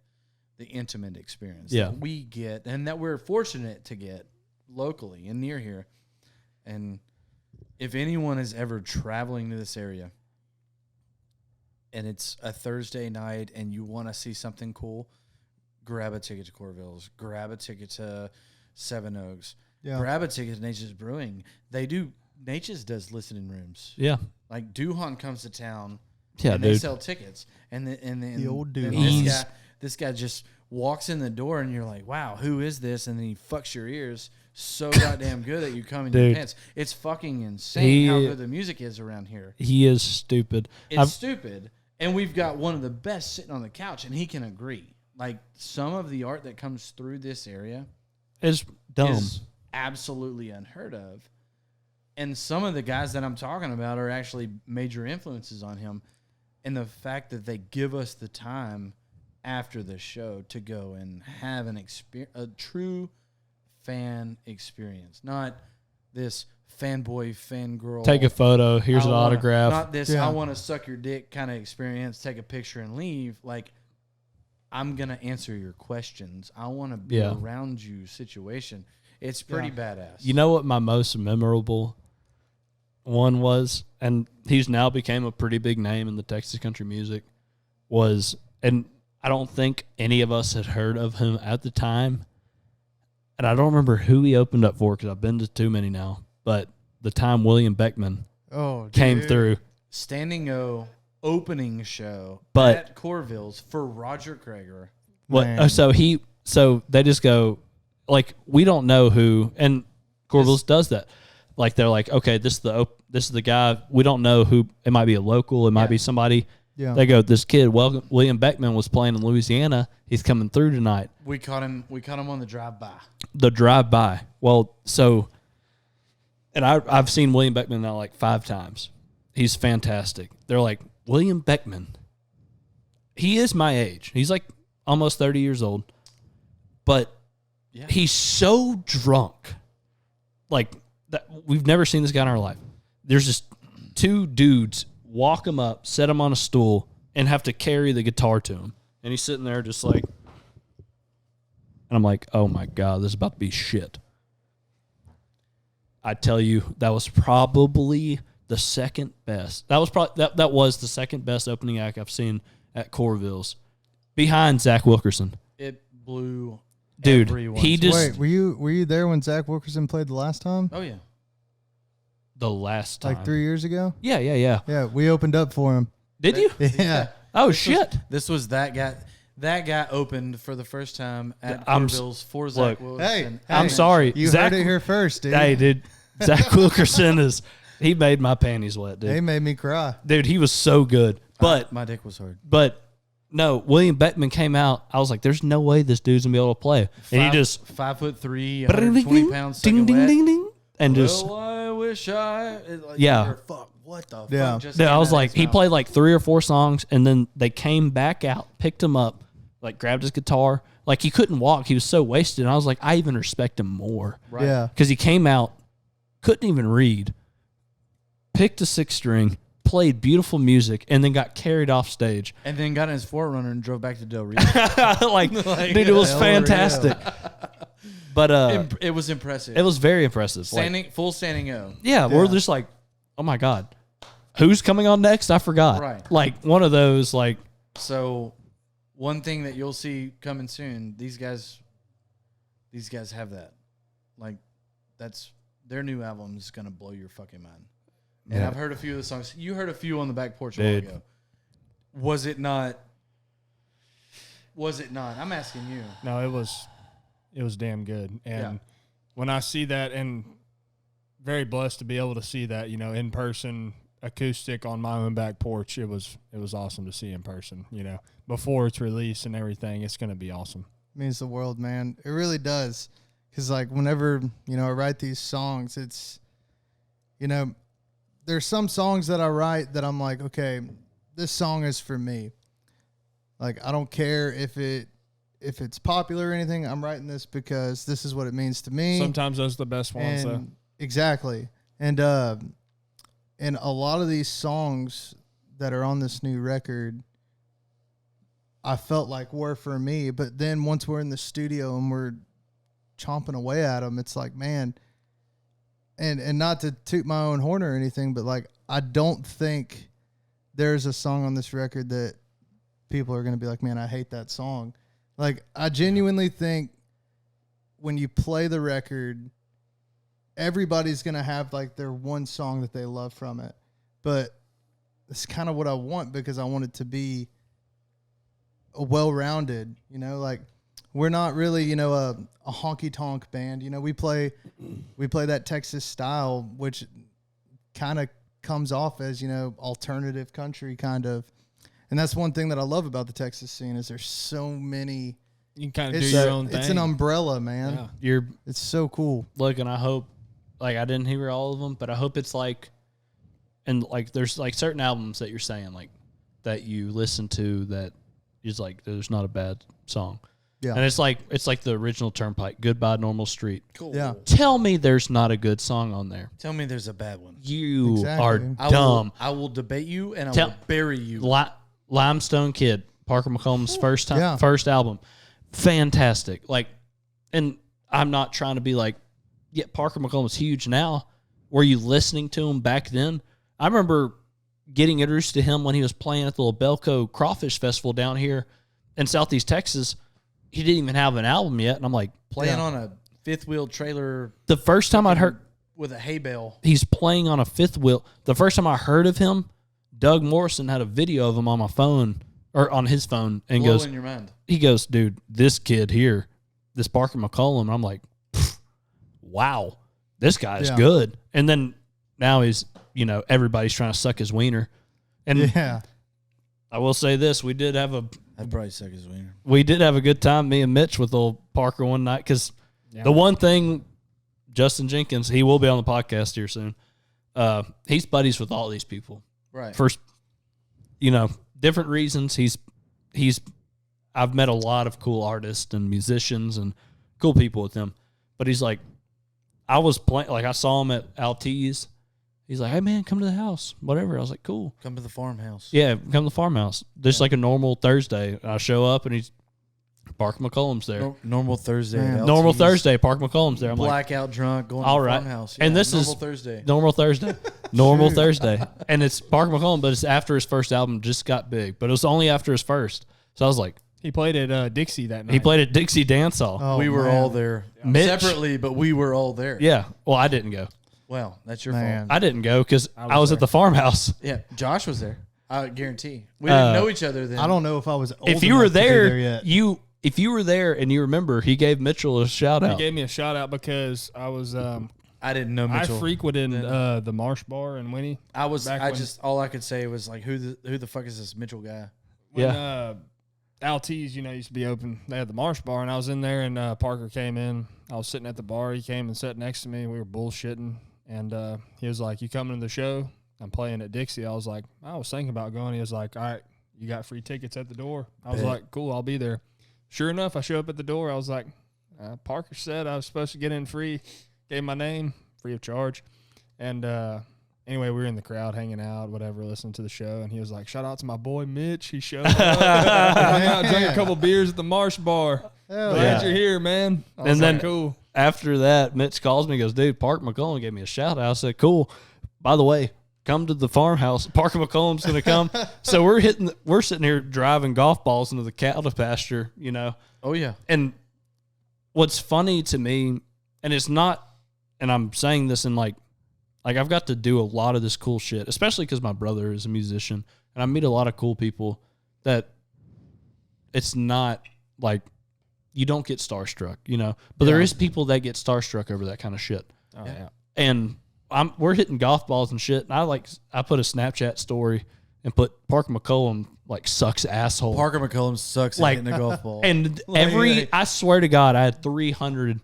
the intimate experience that we get and that we're fortunate to get locally and near here. And if anyone is ever traveling to this area and it's a Thursday night and you want to see something cool, grab a ticket to Corville's, grab a ticket to Seven Oaks, grab a ticket to Nature's Brewing. Nature's does listening rooms. Yeah. Like Duhan comes to town and they sell tickets. And then the old Duhan. This guy just walks in the door and you're like, wow, who is this? And then he fucks your ears so goddamn good that you come in your pants. It's fucking insane how good the music is around here. He is stupid. It's stupid. And we've got one of the best sitting on the couch, and he can agree. Like, some of the art that comes through this area is dumb. Is absolutely unheard of. And some of the guys that I'm talking about are actually major influences on him. And the fact that they give us the time after the show to go and have a true fan experience, not this fanboy, fangirl. Take a photo. Here's an autograph. Not this, I want to suck your dick kind of experience. Take a picture and leave. Like, I'm going to answer your questions. I want to be around you situation. It's pretty badass. You know what my most memorable one was, and he's now became a pretty big name in the Texas country music, was, and I don't think any of us had heard of him at the time, and I don't remember who he opened up for because I've been to too many now, but the time William Beckman came through. Standing O opening show at Corville's for Roger Krager. So they just go, like we don't know who, and Corvallis does that. Like they're like, okay, this is the guy. We don't know who. It might be a local. It might be somebody. Yeah. They go, this kid, William Beckman was playing in Louisiana. He's coming through tonight. We caught him on the drive-by. Well, so, and I've seen William Beckman now like 5 times. He's fantastic. They're like, William Beckman. He is my age. He's like almost 30 years old. But he's so drunk. Like, that, we've never seen this guy in our life. There's just 2 dudes walk him up, set him on a stool, and have to carry the guitar to him. And he's sitting there just like, and I'm like, oh my God, this is about to be shit. I tell you, that was probably the second best. That was the second best opening act I've seen at Corvallis, behind Zach Wilkerson. It blew. Dude, everyone. he just Wait, were you there when Zach Wilkerson played the last time? Oh yeah. the last time. Like 3 years ago? Yeah. Yeah, we opened up for him. Did you? Yeah. Oh shit! This was that guy. That guy opened for the first time at I'm Corvallis for Zach look, Wilson. I'm sorry. You Zach, heard it here first, dude. Hey, dude. Zach Wilkerson he made my panties wet, dude. They made me cry. Dude, he was so good. But my dick was hard. No, William Beckman came out. I was like, there's no way this dude's gonna be able to play. And he just 5'3", 120 pounds, ding, ding, ding, ding, and just I wish I. Fuck. What the Yeah. fuck? Just dude, I came was out of like, his he mouth? played like 3 or 4 songs, and then they came back out, picked him up, like grabbed his guitar. Like he couldn't walk. He was so wasted. And I was like, I even respect him more. Right. Yeah. Because he came out, couldn't even read, picked a 6-string, played beautiful music, and then got carried off stage. And then got in his Forerunner and drove back to Del Rio. Dude, it was Del fantastic. But It was impressive. it was very impressive. full standing O. Yeah, we're just like, oh my God, who's coming on next? I forgot. Right. Like one of those, like, So, one thing that you'll see coming soon, these guys have that. Like, that's their new album is gonna blow your fucking mind. And Yeah. I've heard a few of the songs. You heard a few on the back porch a while Dude. ago. Was it not? I'm asking you. No, it was damn good. And when I see that, and very blessed to be able to see that, in person, acoustic on my own back porch, it was awesome to see in person, before it's released and everything. It's going to be awesome. Means the world, man. It really does. Because, like, whenever, I write these songs, it's, there's some songs that I write that I'm like, okay, this song is for me. Like, I don't care if it's popular or anything. I'm writing this because this is what it means to me. Sometimes those are the best ones, though. Exactly. And a lot of these songs that are on this new record, I felt like were for me. But then once we're in the studio and we're chomping away at them, it's like, man, and not to toot my own horn or anything, but like, I don't think there's a song on this record that people are going to be like, man, I hate that song. Like, I genuinely think when you play the record, everybody's going to have like their one song that they love from it. But it's kind of what I want, because I want it to be a well-rounded, like, we're not really, a honky tonk band. We play that Texas style, which kind of comes off as, alternative country kind of. And that's one thing that I love about the Texas scene is there's so many. You can kind of do your own thing. It's an umbrella, man. Yeah. It's so cool. look, and I hope, like, I didn't hear all of them, but I hope it's like, and like, there's like certain albums that you're saying, like, that you listen to that is like, there's not a bad song. Yeah. And it's like the original Turnpike, Goodbye Normal Street. Cool. Yeah. Tell me there's not a good song on there. Tell me there's a bad one. You Exactly. are dumb. I will debate you and I Tell- will bury you. Limestone Kid, Parker McCollum's first album, fantastic. Like, and I'm not trying to be like, yeah, Parker McCollum's huge now. Were you listening to him back then? I remember getting introduced to him when he was playing at the Belco Crawfish Festival down here in Southeast Texas. He didn't even have an album yet, and I'm like, Playing on a fifth wheel trailer the first time I'd heard with a hay bale. he's playing on a fifth wheel. The first time I heard of him, Doug Morrison had a video of him on my phone or on his phone, and Blow goes, in your mind. he goes, dude, this kid here this Parker McCollum, and I'm like, wow, this guy's Yeah. good. And then now he's, everybody's trying to suck his wiener. And Yeah. I will say this: we did have a I'd probably suck his wiener. good time, me and Mitch, with old Parker one night. Because the one thing, Justin Jenkins, he will be on the podcast here soon. He's buddies with all these people. Right. For different reasons. I've met a lot of cool artists and musicians and cool people with him. But he's like, I was playing, like I saw him at Altiz. He's like, hey man, come to the house, whatever. I was like, cool. Come to the farmhouse. Yeah, come to the farmhouse. Just like a normal Thursday. I show up and he's Park McCollum's there. Normal Thursday. Man. at Normal LT's. Thursday, Park McCollum's there. I'm like, Blackout drunk, going all to the right. farmhouse. And Yeah, this normal is Thursday. normal Thursday. Normal Thursday. And it's Park McCollum, but it's after his first album just got big. But it was only after his first. So I was like, He played at Dixie that night. he played at Dixie Dance Hall. Oh, we were man. all there. Mitch- Separately, but we were all there. Yeah. Well, I didn't go. Well, that's your Man. fault. I didn't go because I was there. at the farmhouse. Yeah, Josh was there. I guarantee. We didn't know each other then. I don't know if I was old If you were enough to be there, yet. if you were there and you remember, he gave Mitchell a shout He out. gave me a shout out because I was I didn't know I Mitchell. frequented the Marsh Bar in Winnie. I was. back I when- just all I could say was like, who the fuck is this Mitchell guy? When, Yeah. Altiz, used to be open. They had the Marsh Bar, and I was in there, and Parker came in. I was sitting at the bar. He came and sat next to me. We were bullshitting, and he was like, "You coming to the show?" I'm playing at Dixie. I was like, I was thinking about going. He was like, "All right, you got free tickets at the door." I was Bet. like, "Cool, I'll be there." Sure enough, I show up at the door. I was like, Parker said I was supposed to get in free. Gave my name, free of charge, and anyway, we were in the crowd hanging out, whatever, listening to the show, and he was like, shout out to my boy Mitch. He showed up. Hung out, drank a couple beers at the Marsh Bar. Hell Glad yeah. you're here, man. I was And then- like, cool. After that, Mitch calls me and goes, dude, Park McCollum gave me a shout out. I said, cool. By the way, come to the farmhouse. Parker McCollum's going to come. So we're sitting here driving golf balls into the cattle pasture, Oh yeah. And what's funny to me, and it's not, and I'm saying this in like I've got to do a lot of this cool shit, especially because my brother is a musician, and I meet a lot of cool people that it's not like you don't get starstruck, but there is people that get starstruck over that kind of shit. Oh, yeah. And we're hitting golf balls and shit. And I put a Snapchat story and put Parker McCollum sucks asshole. Parker McCollum sucks Like- at hitting a golf ball. And Like- I swear to God, I had 300.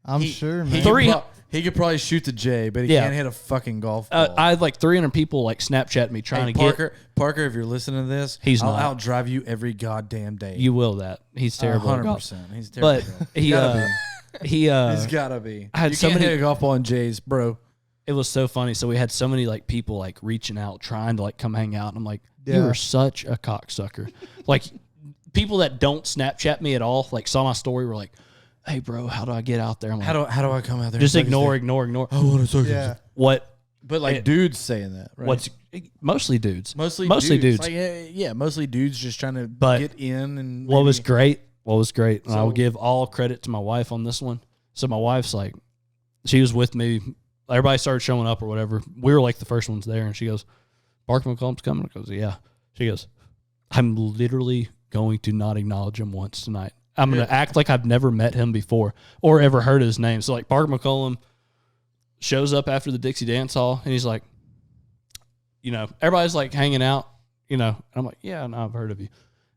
I'm He- sure, He man. could, he could probably shoot the J, but he Yeah. can't hit a fucking golf ball. I had 300 people Snapchat me trying Hey, to Parker, if you're listening to this, He's I'll not. outdrive you every goddamn day. get. You will that. He's terrible. at golf. 100%. He's terrible. But at golf. he, Gotta he, He's gotta be. I had You so can't many- hit a golf ball in J's, bro. it was so funny. So we had so many people reaching out, trying to come hang out. And I'm like, you Yeah. are such a cocksucker. People that don't Snapchat me at all, saw my story, were like, hey bro, how do I get out there? I'm like, How do I come out there? just and suck his ignore. dick? I want to suck his Yeah. dick. What? But dudes saying that, right? What's mostly dudes. mostly dudes. Mostly dudes just trying to But get in. And What was maybe- great, and I will So- give all credit to my wife on this one. So my wife's she was with me. Everybody started showing up or whatever. We were the first ones there, and she goes, Parker McCollum's coming? I goes, yeah. She goes, I'm literally going to not acknowledge him once tonight. I'm going to act like I've never met him before or ever heard his name. So Parker McCollum shows up after the Dixie Dance Hall, and he's everybody's hanging out, and I'm like, yeah, no, I've heard of you.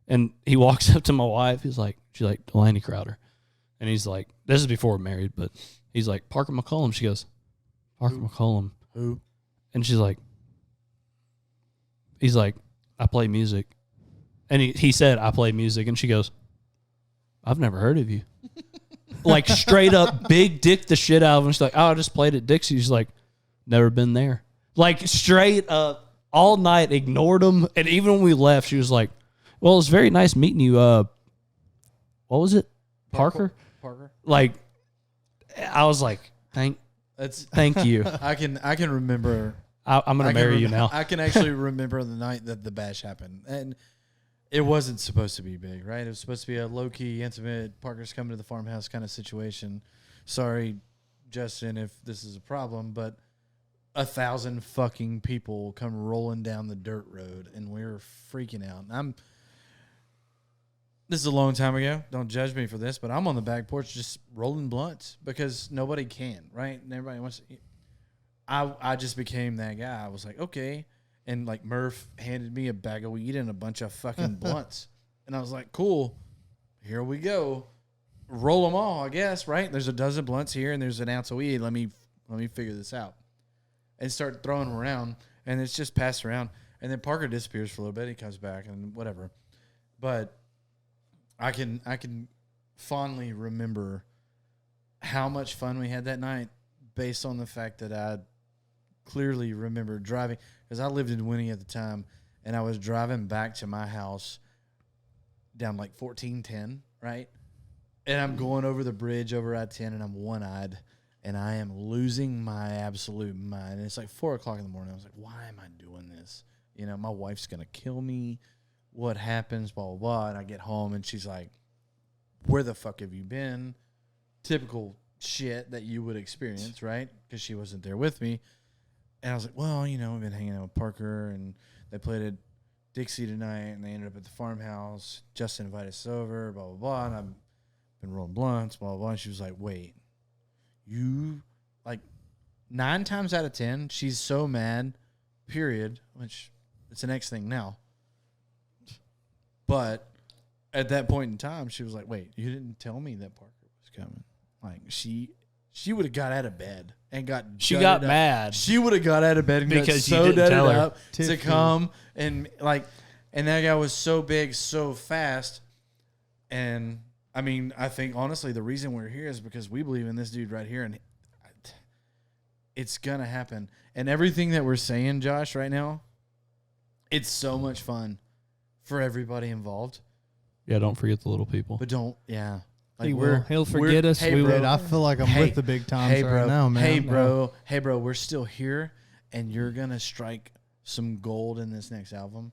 And he walks up to my wife. She's like, Delaney Crowder. And he's like, this is before we're married, but he's like, Parker McCollum. She goes, Parker McCollum. Who? And he's like, I play music. And he said, I play music. And she goes, I've never heard of you. Straight up big dick the shit out of him. She's like, oh, I just played at Dixie. She's like, never been there. Straight up all night, ignored him. And even when we left, she was like, well, it was very nice meeting you. What was it? Parker? Parker. I was like, thank you. I can remember. I'm going to marry you now. I can actually remember the night that the bash happened, and it wasn't supposed to be big, right? It was supposed to be a low key, intimate. Parker's coming to the farmhouse kind of situation. Sorry, Justin, if this is a problem, but 1,000 fucking people come rolling down the dirt road, and we were freaking out. And this is a long time ago. Don't judge me for this, but I'm on the back porch just rolling blunts because nobody can, right? And everybody wants to. I just became that guy. I was like, okay. And like Murph handed me a bag of weed and a bunch of fucking blunts. And I was like, cool, here we go. Roll them all, I guess, right? There's a dozen blunts here and there's an ounce of weed. Let me figure this out. And start throwing them around. And it's just passed around. And then Parker disappears for a little bit. He comes back and whatever. But I can fondly remember how much fun we had that night based on the fact that I clearly remember driving, because I lived in Winnie at the time, and I was driving back to my house down like 1410, right? And I'm going over the bridge over I-10, and I'm one-eyed, and I am losing my absolute mind. And it's like 4 o'clock in the morning. I was like, why am I doing this? You know, my wife's going to kill me. What happens, blah, blah, blah. And I get home, and she's like, where the fuck have you been? Typical shit that you would experience, right? Because she wasn't there with me. And I was like, well, you know, I've been hanging out with Parker, and they played at Dixie tonight, and they ended up at the farmhouse. Justin invited us over, blah, blah, blah. And I've been rolling blunts, blah, blah, blah. And she was like, wait, you, like, 9 times out of 10, she's so mad, period, which it's the next thing now. But at that point in time, she was like, wait, you didn't tell me that Parker was coming. Like, she would have got out of bed and got mad. She would have got out of bed and because got so you didn't tell her up to come and like, and that guy was so big, so fast. And I mean, I think honestly, the reason we're here is because we believe in this dude right here, and it's gonna happen. And everything that we're saying, Josh, right now, it's so much fun for everybody involved. Yeah, don't forget the little people. But don't, yeah. Like He'll forget us. Hey, We bro, will. I feel like I'm with the big times bro, right now, man. Hey, bro, we're still here, and you're going to strike some gold in this next album.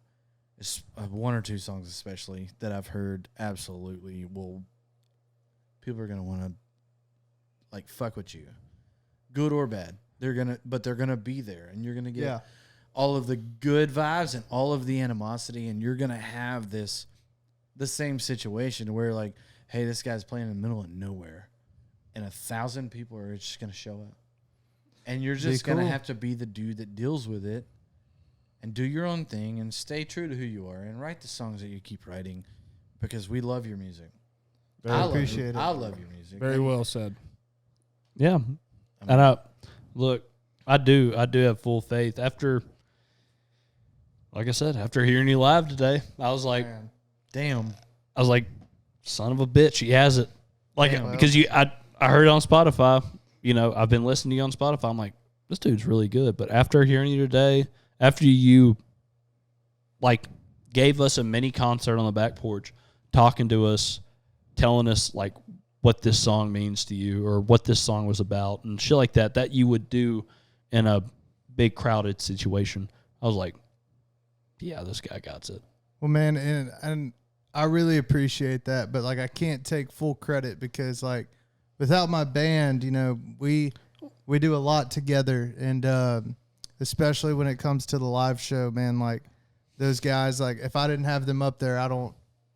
It's 1 or 2 songs especially that I've heard absolutely people are going to want to, like, fuck with you. Good or bad. But they're going to be there, and you're going to get all of the good vibes and all of the animosity, and you're going to have the same situation where, like, hey, this guy's playing in the middle of nowhere, and 1,000 people are just going to show up. And you're just going to have to be the dude that deals with it and do your own thing and stay true to who you are and write the songs that you keep writing, because we love your music. I appreciate it. I love your music. Very well said. Yeah. And I do have full faith. Like I said, after hearing you live today, I was like, Man. Damn. I was like, son of a bitch, he has it. Like, Damn. because I heard it on Spotify. You know, I've been listening to you on Spotify. I'm like, this dude's really good. But after hearing you today, after you, like, gave us a mini concert on the back porch, talking to us, telling us, like, what this song means to you or what this song was about and shit like that you would do in a big crowded situation, I was like, yeah, this guy got it. Well, man, and I really appreciate that, but like I can't take full credit because like without my band, you know, we do a lot together, and especially when it comes to the live show, man, like those guys, like if I didn't have them up there,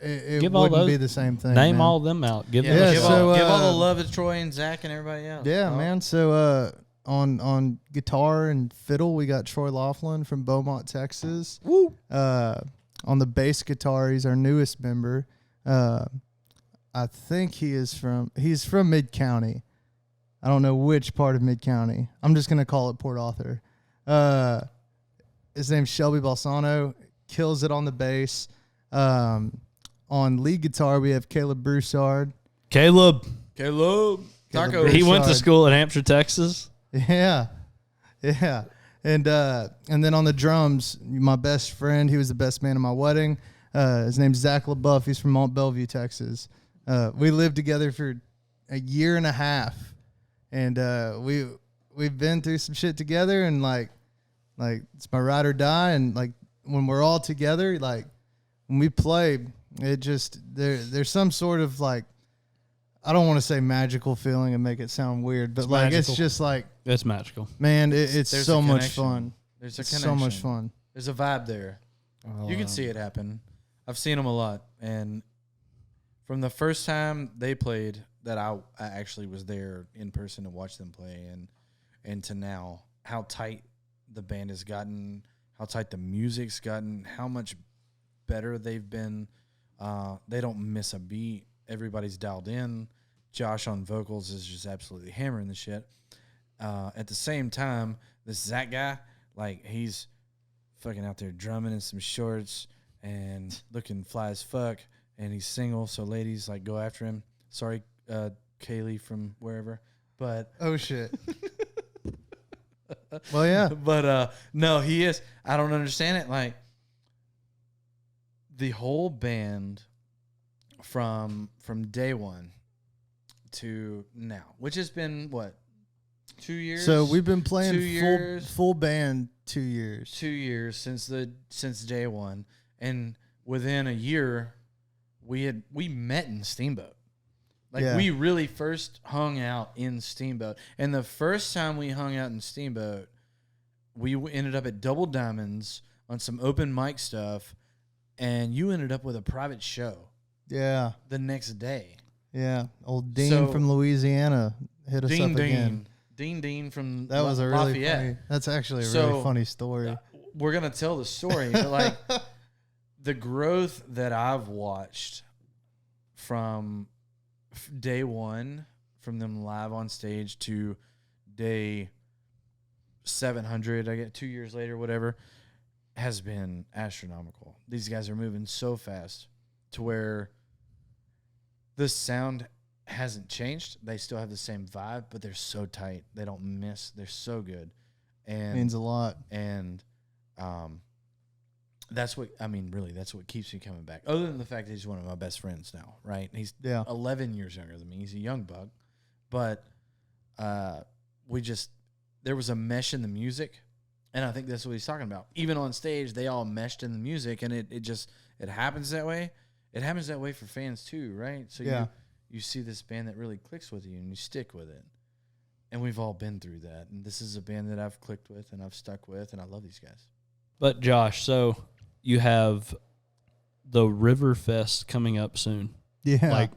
it wouldn't be the same thing. Name man. all of them out. Give all the love to Troy and Zach and everybody else. Yeah, man. So on guitar and fiddle, we got Troy Laughlin from Beaumont, Texas. Woo. On the bass guitar, he's our newest member. I think he's from Mid-County. I don't know which part of Mid-County. I'm just going to call it Port Arthur. His name's Shelby Balsano. Kills it on the bass. On lead guitar, we have Caleb Broussard. Caleb. Taco. He went to Broussard. school in Hampshire, Texas. Yeah. And then on the drums, my best friend, he was the best man at my wedding. His name's Zach LaBeouf. He's from Mont Bellevue, Texas. We lived together for a year and a half, and we've been through some shit together, and like it's my ride or die. And like when we're all together, like when we play, it just there's some sort of like, I don't want to say magical feeling and make it sound weird, but like magical. it's just like, It's magical. man, it's There's so a much connection. fun. There's a It's connection. so much fun. There's a vibe there. You can see it happen. I've seen them a lot, and from the first time they played that I actually was there in person to watch them play, and to now, how tight the band has gotten, how tight the music's gotten, how much better they've been. They don't miss a beat. Everybody's dialed in. Josh on vocals is just absolutely hammering the shit. At the same time, this Zach guy, like, he's fucking out there drumming in some shorts and looking fly as fuck, and he's single, so ladies, like, go after him. Sorry, Kaylee from wherever, but Oh shit. Well, yeah. but no, he is. I don't understand it. Like, the whole band from day one to now, which has been what, 2 years? So we've been playing 2 years. full band 2 years. 2 years since day one, and within a year, we met in Steamboat. Like, Yeah. we really first hung out in Steamboat, and the first time we hung out in Steamboat, we ended up at Double Diamonds on some open mic stuff, and you ended up with a private show Yeah. the next day. Yeah. Old Dean So- from Louisiana hit us up again. Dean from That was a really Lafayette. funny. That's actually a So, really funny story. We're gonna tell the story, but like the growth that I've watched from day one, from them live on stage to day 700, I get 2 years later, whatever, has been astronomical. These guys are moving so fast to where the sound hasn't changed. They still have the same vibe, but they're so tight. They don't miss. They're so good. And Means a lot. and that's what, I mean, really, that's what keeps me coming back. Other than the fact that he's one of my best friends now, right? He's Yeah. 11 years younger than me. He's a young buck. But there was a mesh in the music, and I think that's what he's talking about. Even on stage, they all meshed in the music, and it happens that way. It happens that way for fans too, right? So Yeah. you see this band that really clicks with you, and you stick with it. And we've all been through that. And this is a band that I've clicked with and I've stuck with, and I love these guys. But Josh, so you have the River Fest coming up soon, Yeah. like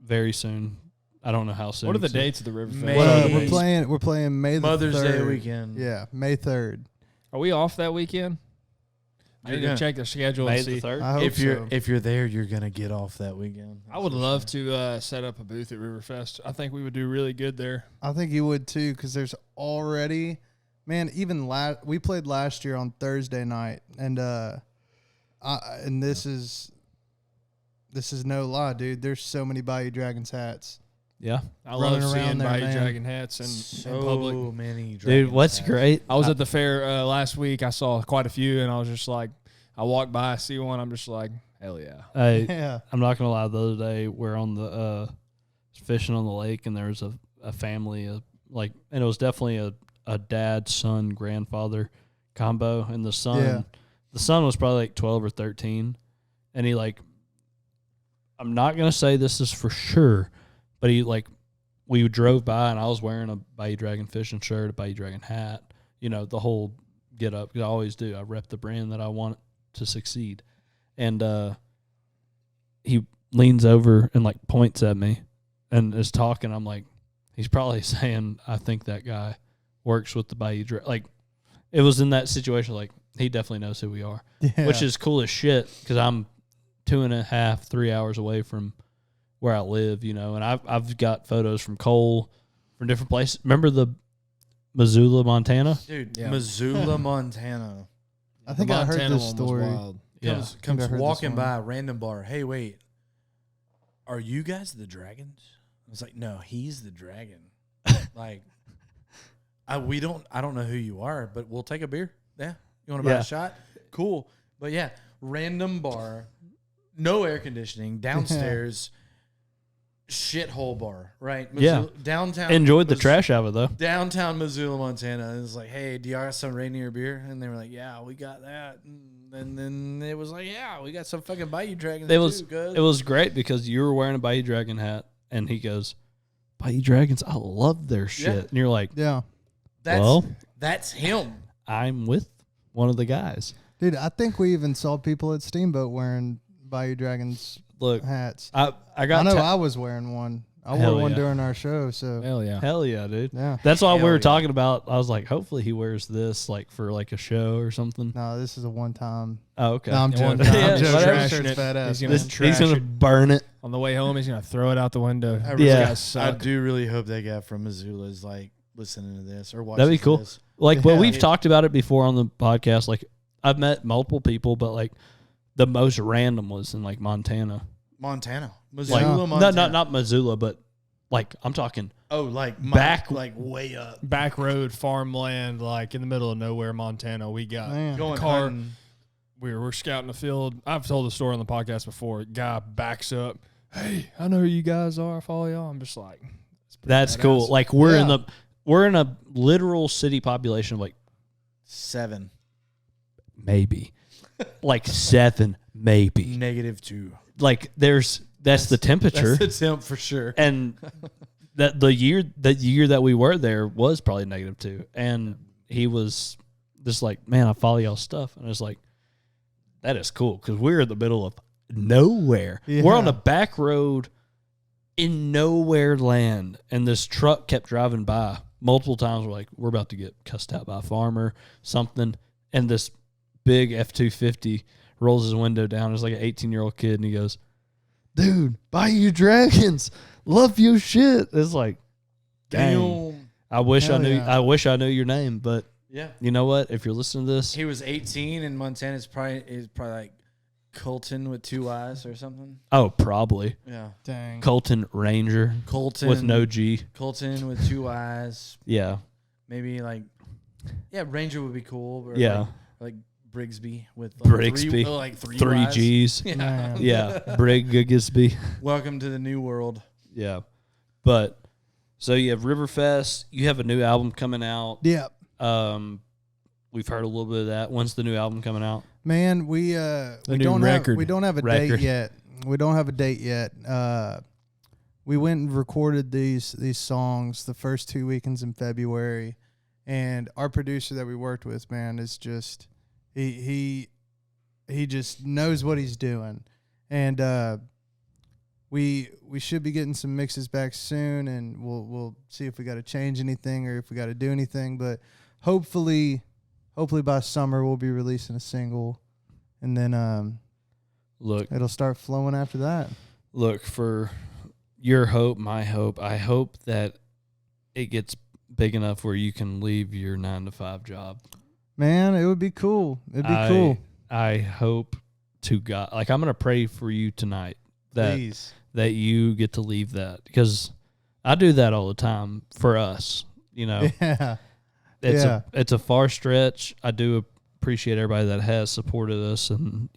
very soon. I don't know how soon. What are the So- dates of the River May- Fest? We're playing May the Mother's 3rd. Day weekend. Yeah, May 3rd. Are we off that weekend? I You're need to gonna- check the schedule May and the see. 3rd. I hope If you're there, you're gonna get off that weekend. I would love to set up a booth at Riverfest. I think we would do really good there. I think you would too, because there's already, man. Even we played last year on Thursday night, and this is no lie, dude. There's so many Bayou Dragons hats. Yeah, I Running love seeing around there, Bayou man. Dragon hats in public. So many dude. Dragons What's hats. great? I was at the fair last week. I saw quite a few, and I was just like, I walked by, I see one, I'm just like, hell yeah. Hey, Yeah, I'm not gonna lie. The other day, we're on the fishing on the lake, and there was a family, and it was definitely a dad, son, grandfather combo, and the son was probably like 12 or 13, and he I'm not gonna say this is for sure, but we drove by, and I was wearing a Bayou Dragon fishing shirt, a Bayou Dragon hat, the whole get up. 'Cause I always do. I rep the brand that I want to succeed, and he leans over and points at me and is talking. I'm like, he's probably saying, I think that guy works with the Bayou Dragon. It was in that situation, he definitely knows who we are, which is cool as shit, because I'm 2.5, 3 hours away from where I live, and I've got photos from Cole from different places. Remember the Missoula, Montana? Dude, Yeah. Missoula, Montana. I think The I heard Montana this one was story. wild. Yeah. Comes I heard this walking one. by a random bar. Hey, wait. Are you guys the Dragons? I was like, no, he's the Dragon. I don't know who you are, but we'll take a beer. Yeah. You want to buy Yeah. a shot? Cool. But yeah, random bar, no air conditioning, downstairs, shithole bar, right? Yeah. Downtown. Enjoyed the trash out of it, though. Downtown Missoula, Montana. It was like, hey, do y'all got some Rainier beer? And they were like, yeah, we got that. And then it was like, yeah, we got some fucking Bayou Dragons It was too. Good. it was great because you were wearing a Bayou Dragon hat, and he goes, Bayou Dragons, I love their shit. Yeah. And you're like, Yeah, That's him. I'm with one of the guys. dude. I think we even saw people at Steamboat wearing Bayou Dragons Look, hats. I I got. know I was wearing one. I Hell wore one yeah. during our show. So Hell yeah. Hell yeah, dude. yeah. That's why we Hell were yeah. talking about. I was like, hopefully he wears this like for like a show or something. No, this is a one time. Oh, okay. No, I'm joking. Yeah, I'm joking. whatever. This shirt's badass. He's gonna man. He's trash gonna it. burn it. On the way home, he's gonna throw it out the window. Yeah. I do really hope that guy from Missoula is like listening to this or watching. That'd be cool. This. Like, but Yeah. we've talked about it before on the podcast. Like, I've met multiple people, but like the most random was in like Montana. Montana, Like, Missoula, Montana. not Missoula, but like I'm talking Oh, like back- like way up. Back road, farmland, like in the middle of nowhere, Montana. We got Man. Going car. hunting. We're scouting the field. I've told the story on the podcast before. Guy backs up. Hey, I know who you guys are. I follow y'all. I'm just like, that's badass. cool. Like we're Yeah. we're in a literal city population of like 7. maybe like 7 maybe. -2. Like that's the temperature. That's the temp for sure. And that the year that we were there was probably -2, and he was just like, man, I follow y'all stuff, and I was like, that is cool because we're in the middle of nowhere. Yeah. We're on a back road in nowhere land, and this truck kept driving by multiple times. We're like, we're about to get cussed out by a farmer, something, and this big F-250 rolls his window down. It's like an 18-year-old kid, and he goes, dude, Bayou Dragons, love your shit. It's like, dang. Damn. I wish I Hell knew. yeah. I wish I knew your name, but Yeah. you know what? If you're listening to this, He was 18 in Montana. Is probably like Colton with 2 I's or something. oh, probably Yeah. Dang. Colton Ranger Colton with no G. Colton with 2 I's. Yeah, Maybe like, yeah, Ranger would be cool. Or yeah, like Brigsby with like Brigsby. three three G's. Yeah. Man. Yeah, Brigsby. Welcome to the new world. Yeah, but so you have Riverfest. You have a new album coming out. Yeah. We've heard a little bit of that. When's the new album coming out? Man, we new don't record. have we don't have a Record. date yet. We don't have a date yet. We went and recorded these songs the first 2 weekends in February, and our producer that we worked with, man, is just he just knows what he's doing, and we should be getting some mixes back soon, and we'll see if we got to change anything or if we got to do anything, but hopefully by summer we'll be releasing a single, and then Look, it'll start flowing after that. look for your hope, my hope. I hope that it gets big enough where you can leave your 9-to-5 job. Man, it would be cool. It'd be cool. I hope to God, like I'm gonna pray for you tonight that Please. that you get to leave that, because I do that all the time for us. You know, Yeah. it's a far stretch. I do appreciate everybody that has supported us and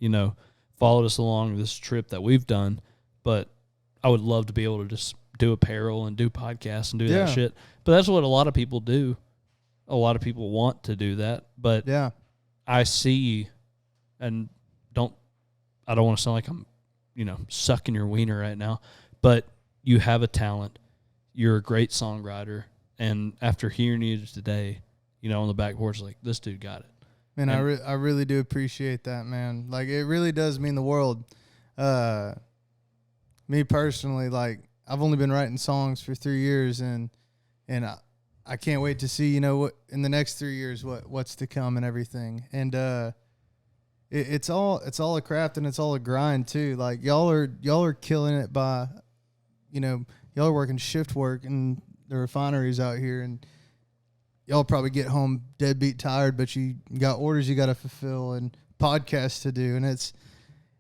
followed us along this trip that we've done, but I would love to be able to just do apparel and do podcasts and do Yeah. that shit. But that's what a lot of people do. A lot of people want to do that, but Yeah. I see, and I don't want to sound like I'm, sucking your wiener right now, but you have a talent. You're a great songwriter, and after hearing you today, on the back porch, like, this dude got it. Man, I really do appreciate that, man. Like, it really does mean the world. Me personally, like, I've only been writing songs for 3 years, and I can't wait to see, what in the next 3 years what's to come and everything. And it's all a craft and it's all a grind too. Like, y'all are killing it by, y'all are working shift work in the refineries out here, and y'all probably get home deadbeat tired, but you got orders you got to fulfill and podcasts to do. And it's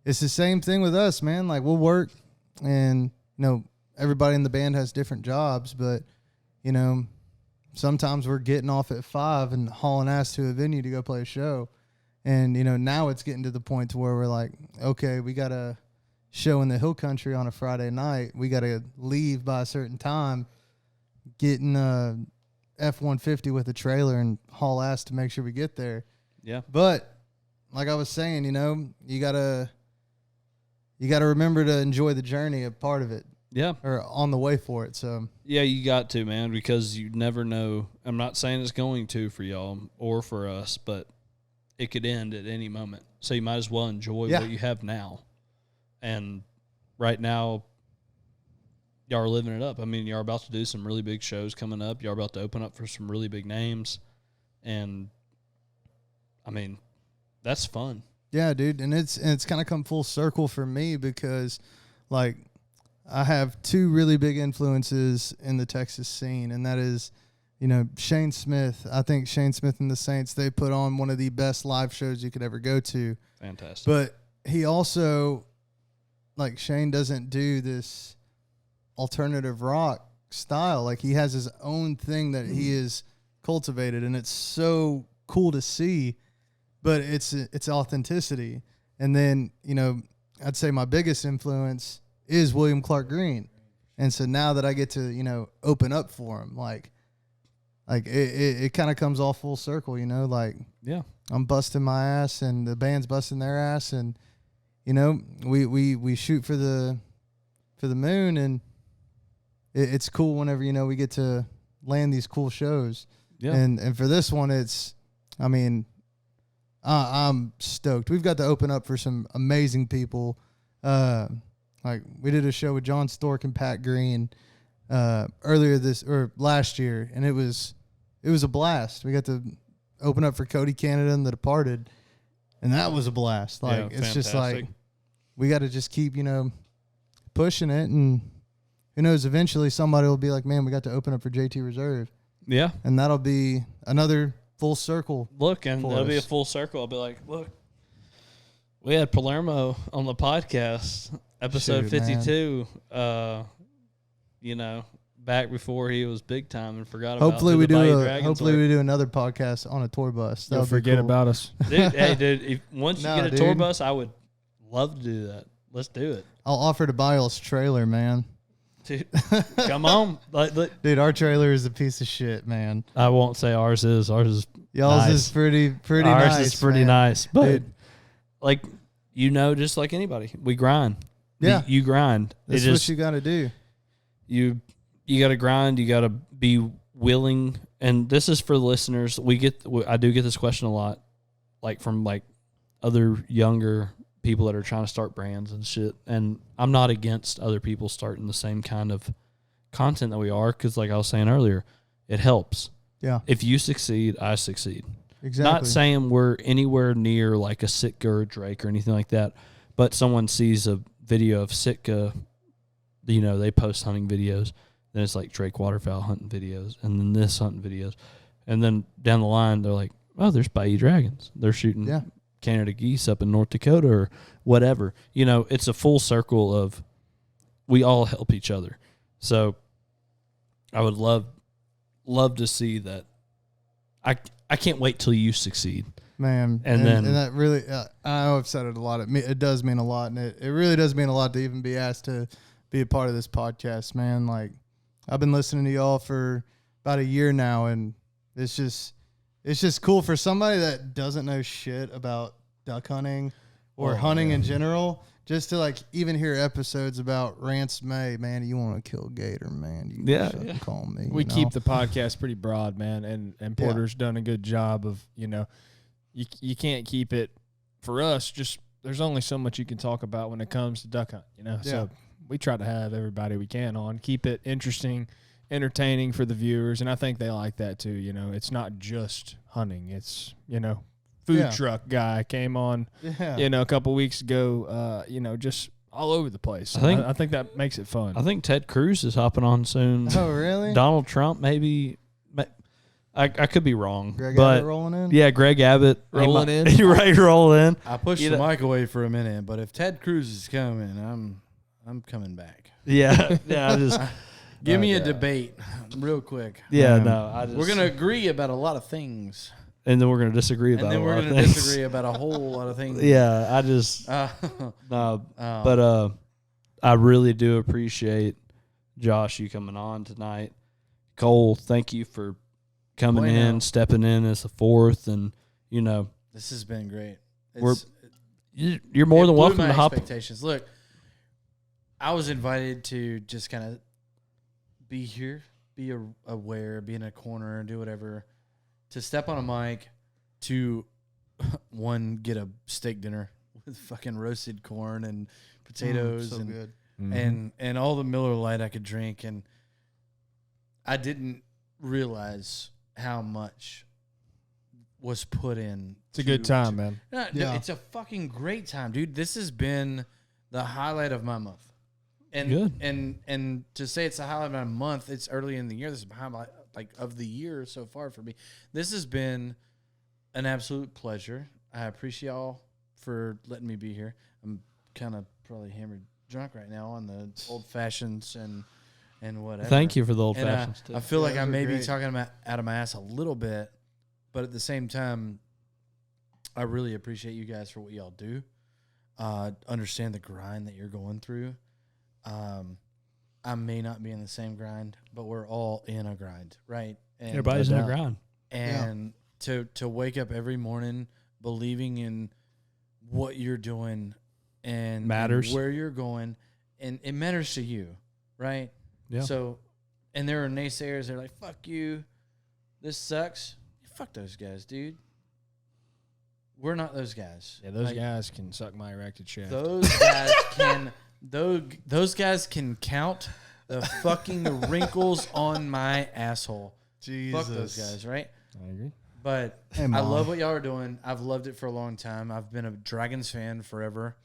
the same thing with us, man. Like, we'll work, and, everybody in the band has different jobs, but, sometimes we're getting off at 5 and hauling ass to a venue to go play a show. And, now it's getting to the point to where we're like, okay, we got a show in the hill country on a Friday night. We got to leave by a certain time, get in a F-150 with a trailer and haul ass to make sure we get there. Yeah. But like I was saying, you gotta remember to enjoy the journey, a part of it, Yeah. or on the way for it. So Yeah, you got to, man, because you never know. I'm not saying it's going to for y'all or for us, but it could end at any moment. So you might as well enjoy Yeah. what you have now. And right now, y'all are living it up. I mean, y'all are about to do some really big shows coming up. Y'all are about to open up for some really big names. And, I mean, that's fun. Yeah, dude. And it's kind of come full circle for me because, like, I have two really big influences in the Texas scene, and that is, you know, Shane Smith. I think Shane Smith and the Saints, they put on one of the best live shows you could ever go to. Fantastic. But he also, like, Shane doesn't do this alternative rock style. Like, he has his own thing that he has cultivated, and it's so cool to see, but it's authenticity. And then, you know, I'd say my biggest influence is William Clark Green. And so now that I get to, you know, open up for him, like it kind of comes all full circle, you know, like, yeah, I'm busting my ass and the band's busting their ass, and, you know, we shoot for the moon, and it's cool whenever, you know, we get to land these cool shows. Yeah. And for this one, it's, I mean, I'm stoked. We've got to open up for some amazing people. Like, we did a show with John Stork and Pat Green last year, and it was a blast. We got to open up for Cody Canada and The Departed, and that was a blast. Like, it's fantastic. just like, we got to just keep, you know, pushing it, and who knows, eventually somebody will be like, man, we got to open up for JT Reserve. Yeah. And that'll be another full circle. Look, and for that'll be a us. full circle. I'll be like, look, we had Palermo on the podcast, episode Shoot, 52, you know, back before he was big time and forgot about Hopefully who we the Bayou do Dragons we were. do another podcast on a tour bus. Don't That'll be forget cool. about us. Dude, hey, dude, once No, you get a tour dude. bus, I would love to do that. Let's do it. I'll offer to buy y'all's trailer, man. Dude, come on. Like, Dude, our trailer is a piece of shit, man. I won't say ours is. Ours is Y'all's nice. is pretty Ours nice. is pretty man. nice. But, Dude. like, you know, just like anybody, we grind. Yeah. You grind. That's what you got to do. You got to grind. You got to be willing. And this is for the listeners. I do get this question a lot, like from like other younger people that are trying to start brands and shit. And I'm not against other people starting the same kind of content that we are, because like I was saying earlier, it helps. Yeah, If you succeed, I succeed. exactly. Not saying we're anywhere near like a Sitka or a Drake or anything like that, but someone sees a video of Sitka, you know, they post hunting videos, then it's like Drake waterfowl hunting videos, and then this hunting videos, and then down the line they're like, oh, there's Bayou Dragons. They're shooting Yeah. Canada geese up in North Dakota or whatever. You know, it's a full circle of we all help each other. So I would love to see that. I can't wait till you succeed. Man, And then- and that really, I know I've said it a lot. It does mean a lot, and it really does mean a lot to even be asked to be a part of this podcast, man. Like, I've been listening to y'all for about a year now, and it's just cool for somebody that doesn't know shit about duck hunting or hunting in general, just to like even hear episodes about Rance May. Man, you want to kill gator, man? You Yeah, fucking call me. We you know? keep the podcast pretty broad, man, and Porter's done a good job of, you know, you can't keep it for us. Just there's only so much you can talk about when it comes to duck hunt, you know. Yeah. So we try to have everybody we can on, keep it interesting, entertaining for the viewers, and I think they like that too. You know, it's not just hunting; it's, you know, food Yeah. truck guy came on, Yeah. you know, a couple weeks ago. You know, just all over the place. I think that makes it fun. I think Ted Cruz is hopping on soon. Oh, really? Donald Trump, maybe. I could be wrong. Greg but Abbott rolling in? Yeah, Greg Abbott. Rolling in? Right, roll in. I pushed You the know- mic away for a minute, but if Ted Cruz is coming, I'm coming back. Yeah, yeah. I just, Give me a yeah. debate real quick. yeah, no. I just, We're gonna agree about a lot of things, and then we're gonna disagree about and then a we're lot gonna of things. disagree about a whole lot of things. Yeah, I just no, but I really do appreciate Josh you coming on tonight. Cole, thank you for coming Bueno. in, stepping in as the fourth, and you know This has been great. We're you're more it than blew welcome my to hop. expectations. Look, I was invited to just kind of be here, be aware, be in a corner, do whatever, to step on a mic, to one, get a steak dinner with fucking roasted corn and potatoes so and good. and all the Miller Lite I could drink, and I didn't realize how much was put in. It's a good time, man. No, it's a fucking great time, dude. This has been the highlight of my month. And Good. And to say it's the highlight of my month, it's early in the year. This is the highlight of the year so far for me. This has been an absolute pleasure. I appreciate y'all for letting me be here. I'm kind of probably hammered drunk right now on the old fashions and whatever. Thank you for the old And fashions too. I feel like those I were may be great. talking about out of my ass a little bit, but at the same time, I really appreciate you guys for what y'all do. Understand the grind that you're going through. I may not be in the same grind, but we're all in a grind, right? And Everybody's in a grind. and to wake up every morning believing in what you're doing and Matters. and where you're going, and it matters to you, right? Yeah. So, and there are naysayers. They're like, "Fuck you, this sucks." Fuck those guys, dude. We're not those guys. Yeah, those Like, guys can suck my erected shaft. Those guys can. Those guys can count the fucking wrinkles on my asshole. Jesus. Fuck those guys, right? I agree. But Hey, I Mom. love what y'all are doing. I've loved it for a long time. I've been a Dragons fan forever.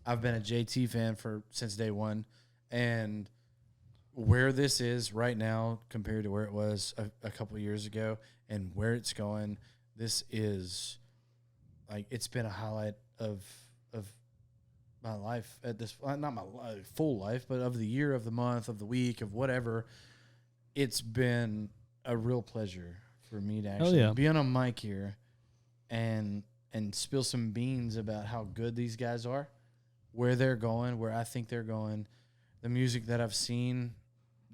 I've been a JT fan since day one. And where this is right now compared to where it was a couple of years ago and where it's going, this is like it's been a highlight of my life at this, not my full life, but of the year, of the month, of the week, of whatever. It's been a real pleasure for me to actually be on a mic here and spill some beans about how good these guys are, where they're going, where I think they're going, the music that I've seen,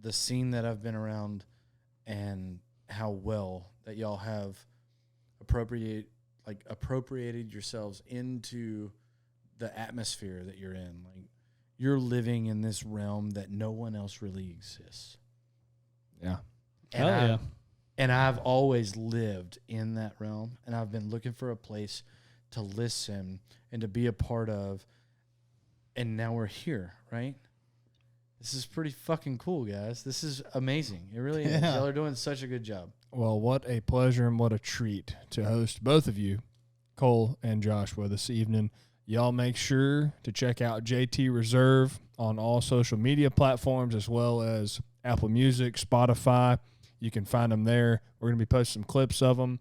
the scene that I've been around, and how well that y'all have appropriated yourselves into the atmosphere that you're in. Like, you're living in this realm that no one else really exists. Yeah. And and I've always lived in that realm, and I've been looking for a place to listen and to be a part of, and now we're here, right? This is pretty fucking cool, guys. This is amazing. It really is. Yeah. Y'all are doing such a good job. Well, what a pleasure and what a treat to host both of you, Cole and Joshua, this evening. Y'all make sure to check out JT Reserve on all social media platforms as well as Apple Music, Spotify. You can find them there. We're going to be posting some clips of them.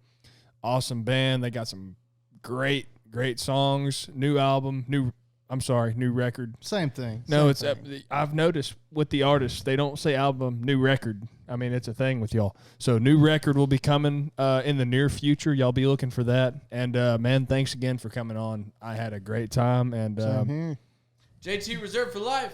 Awesome band. They got some great songs. New album, new record. Same thing. No, Same it's thing. I've noticed with the artists, they don't say album, new record. I mean, it's a thing with y'all. So new record will be coming in the near future. Y'all be looking for that. And man, thanks again for coming on. I had a great time. And Same here. JT Reserve for life.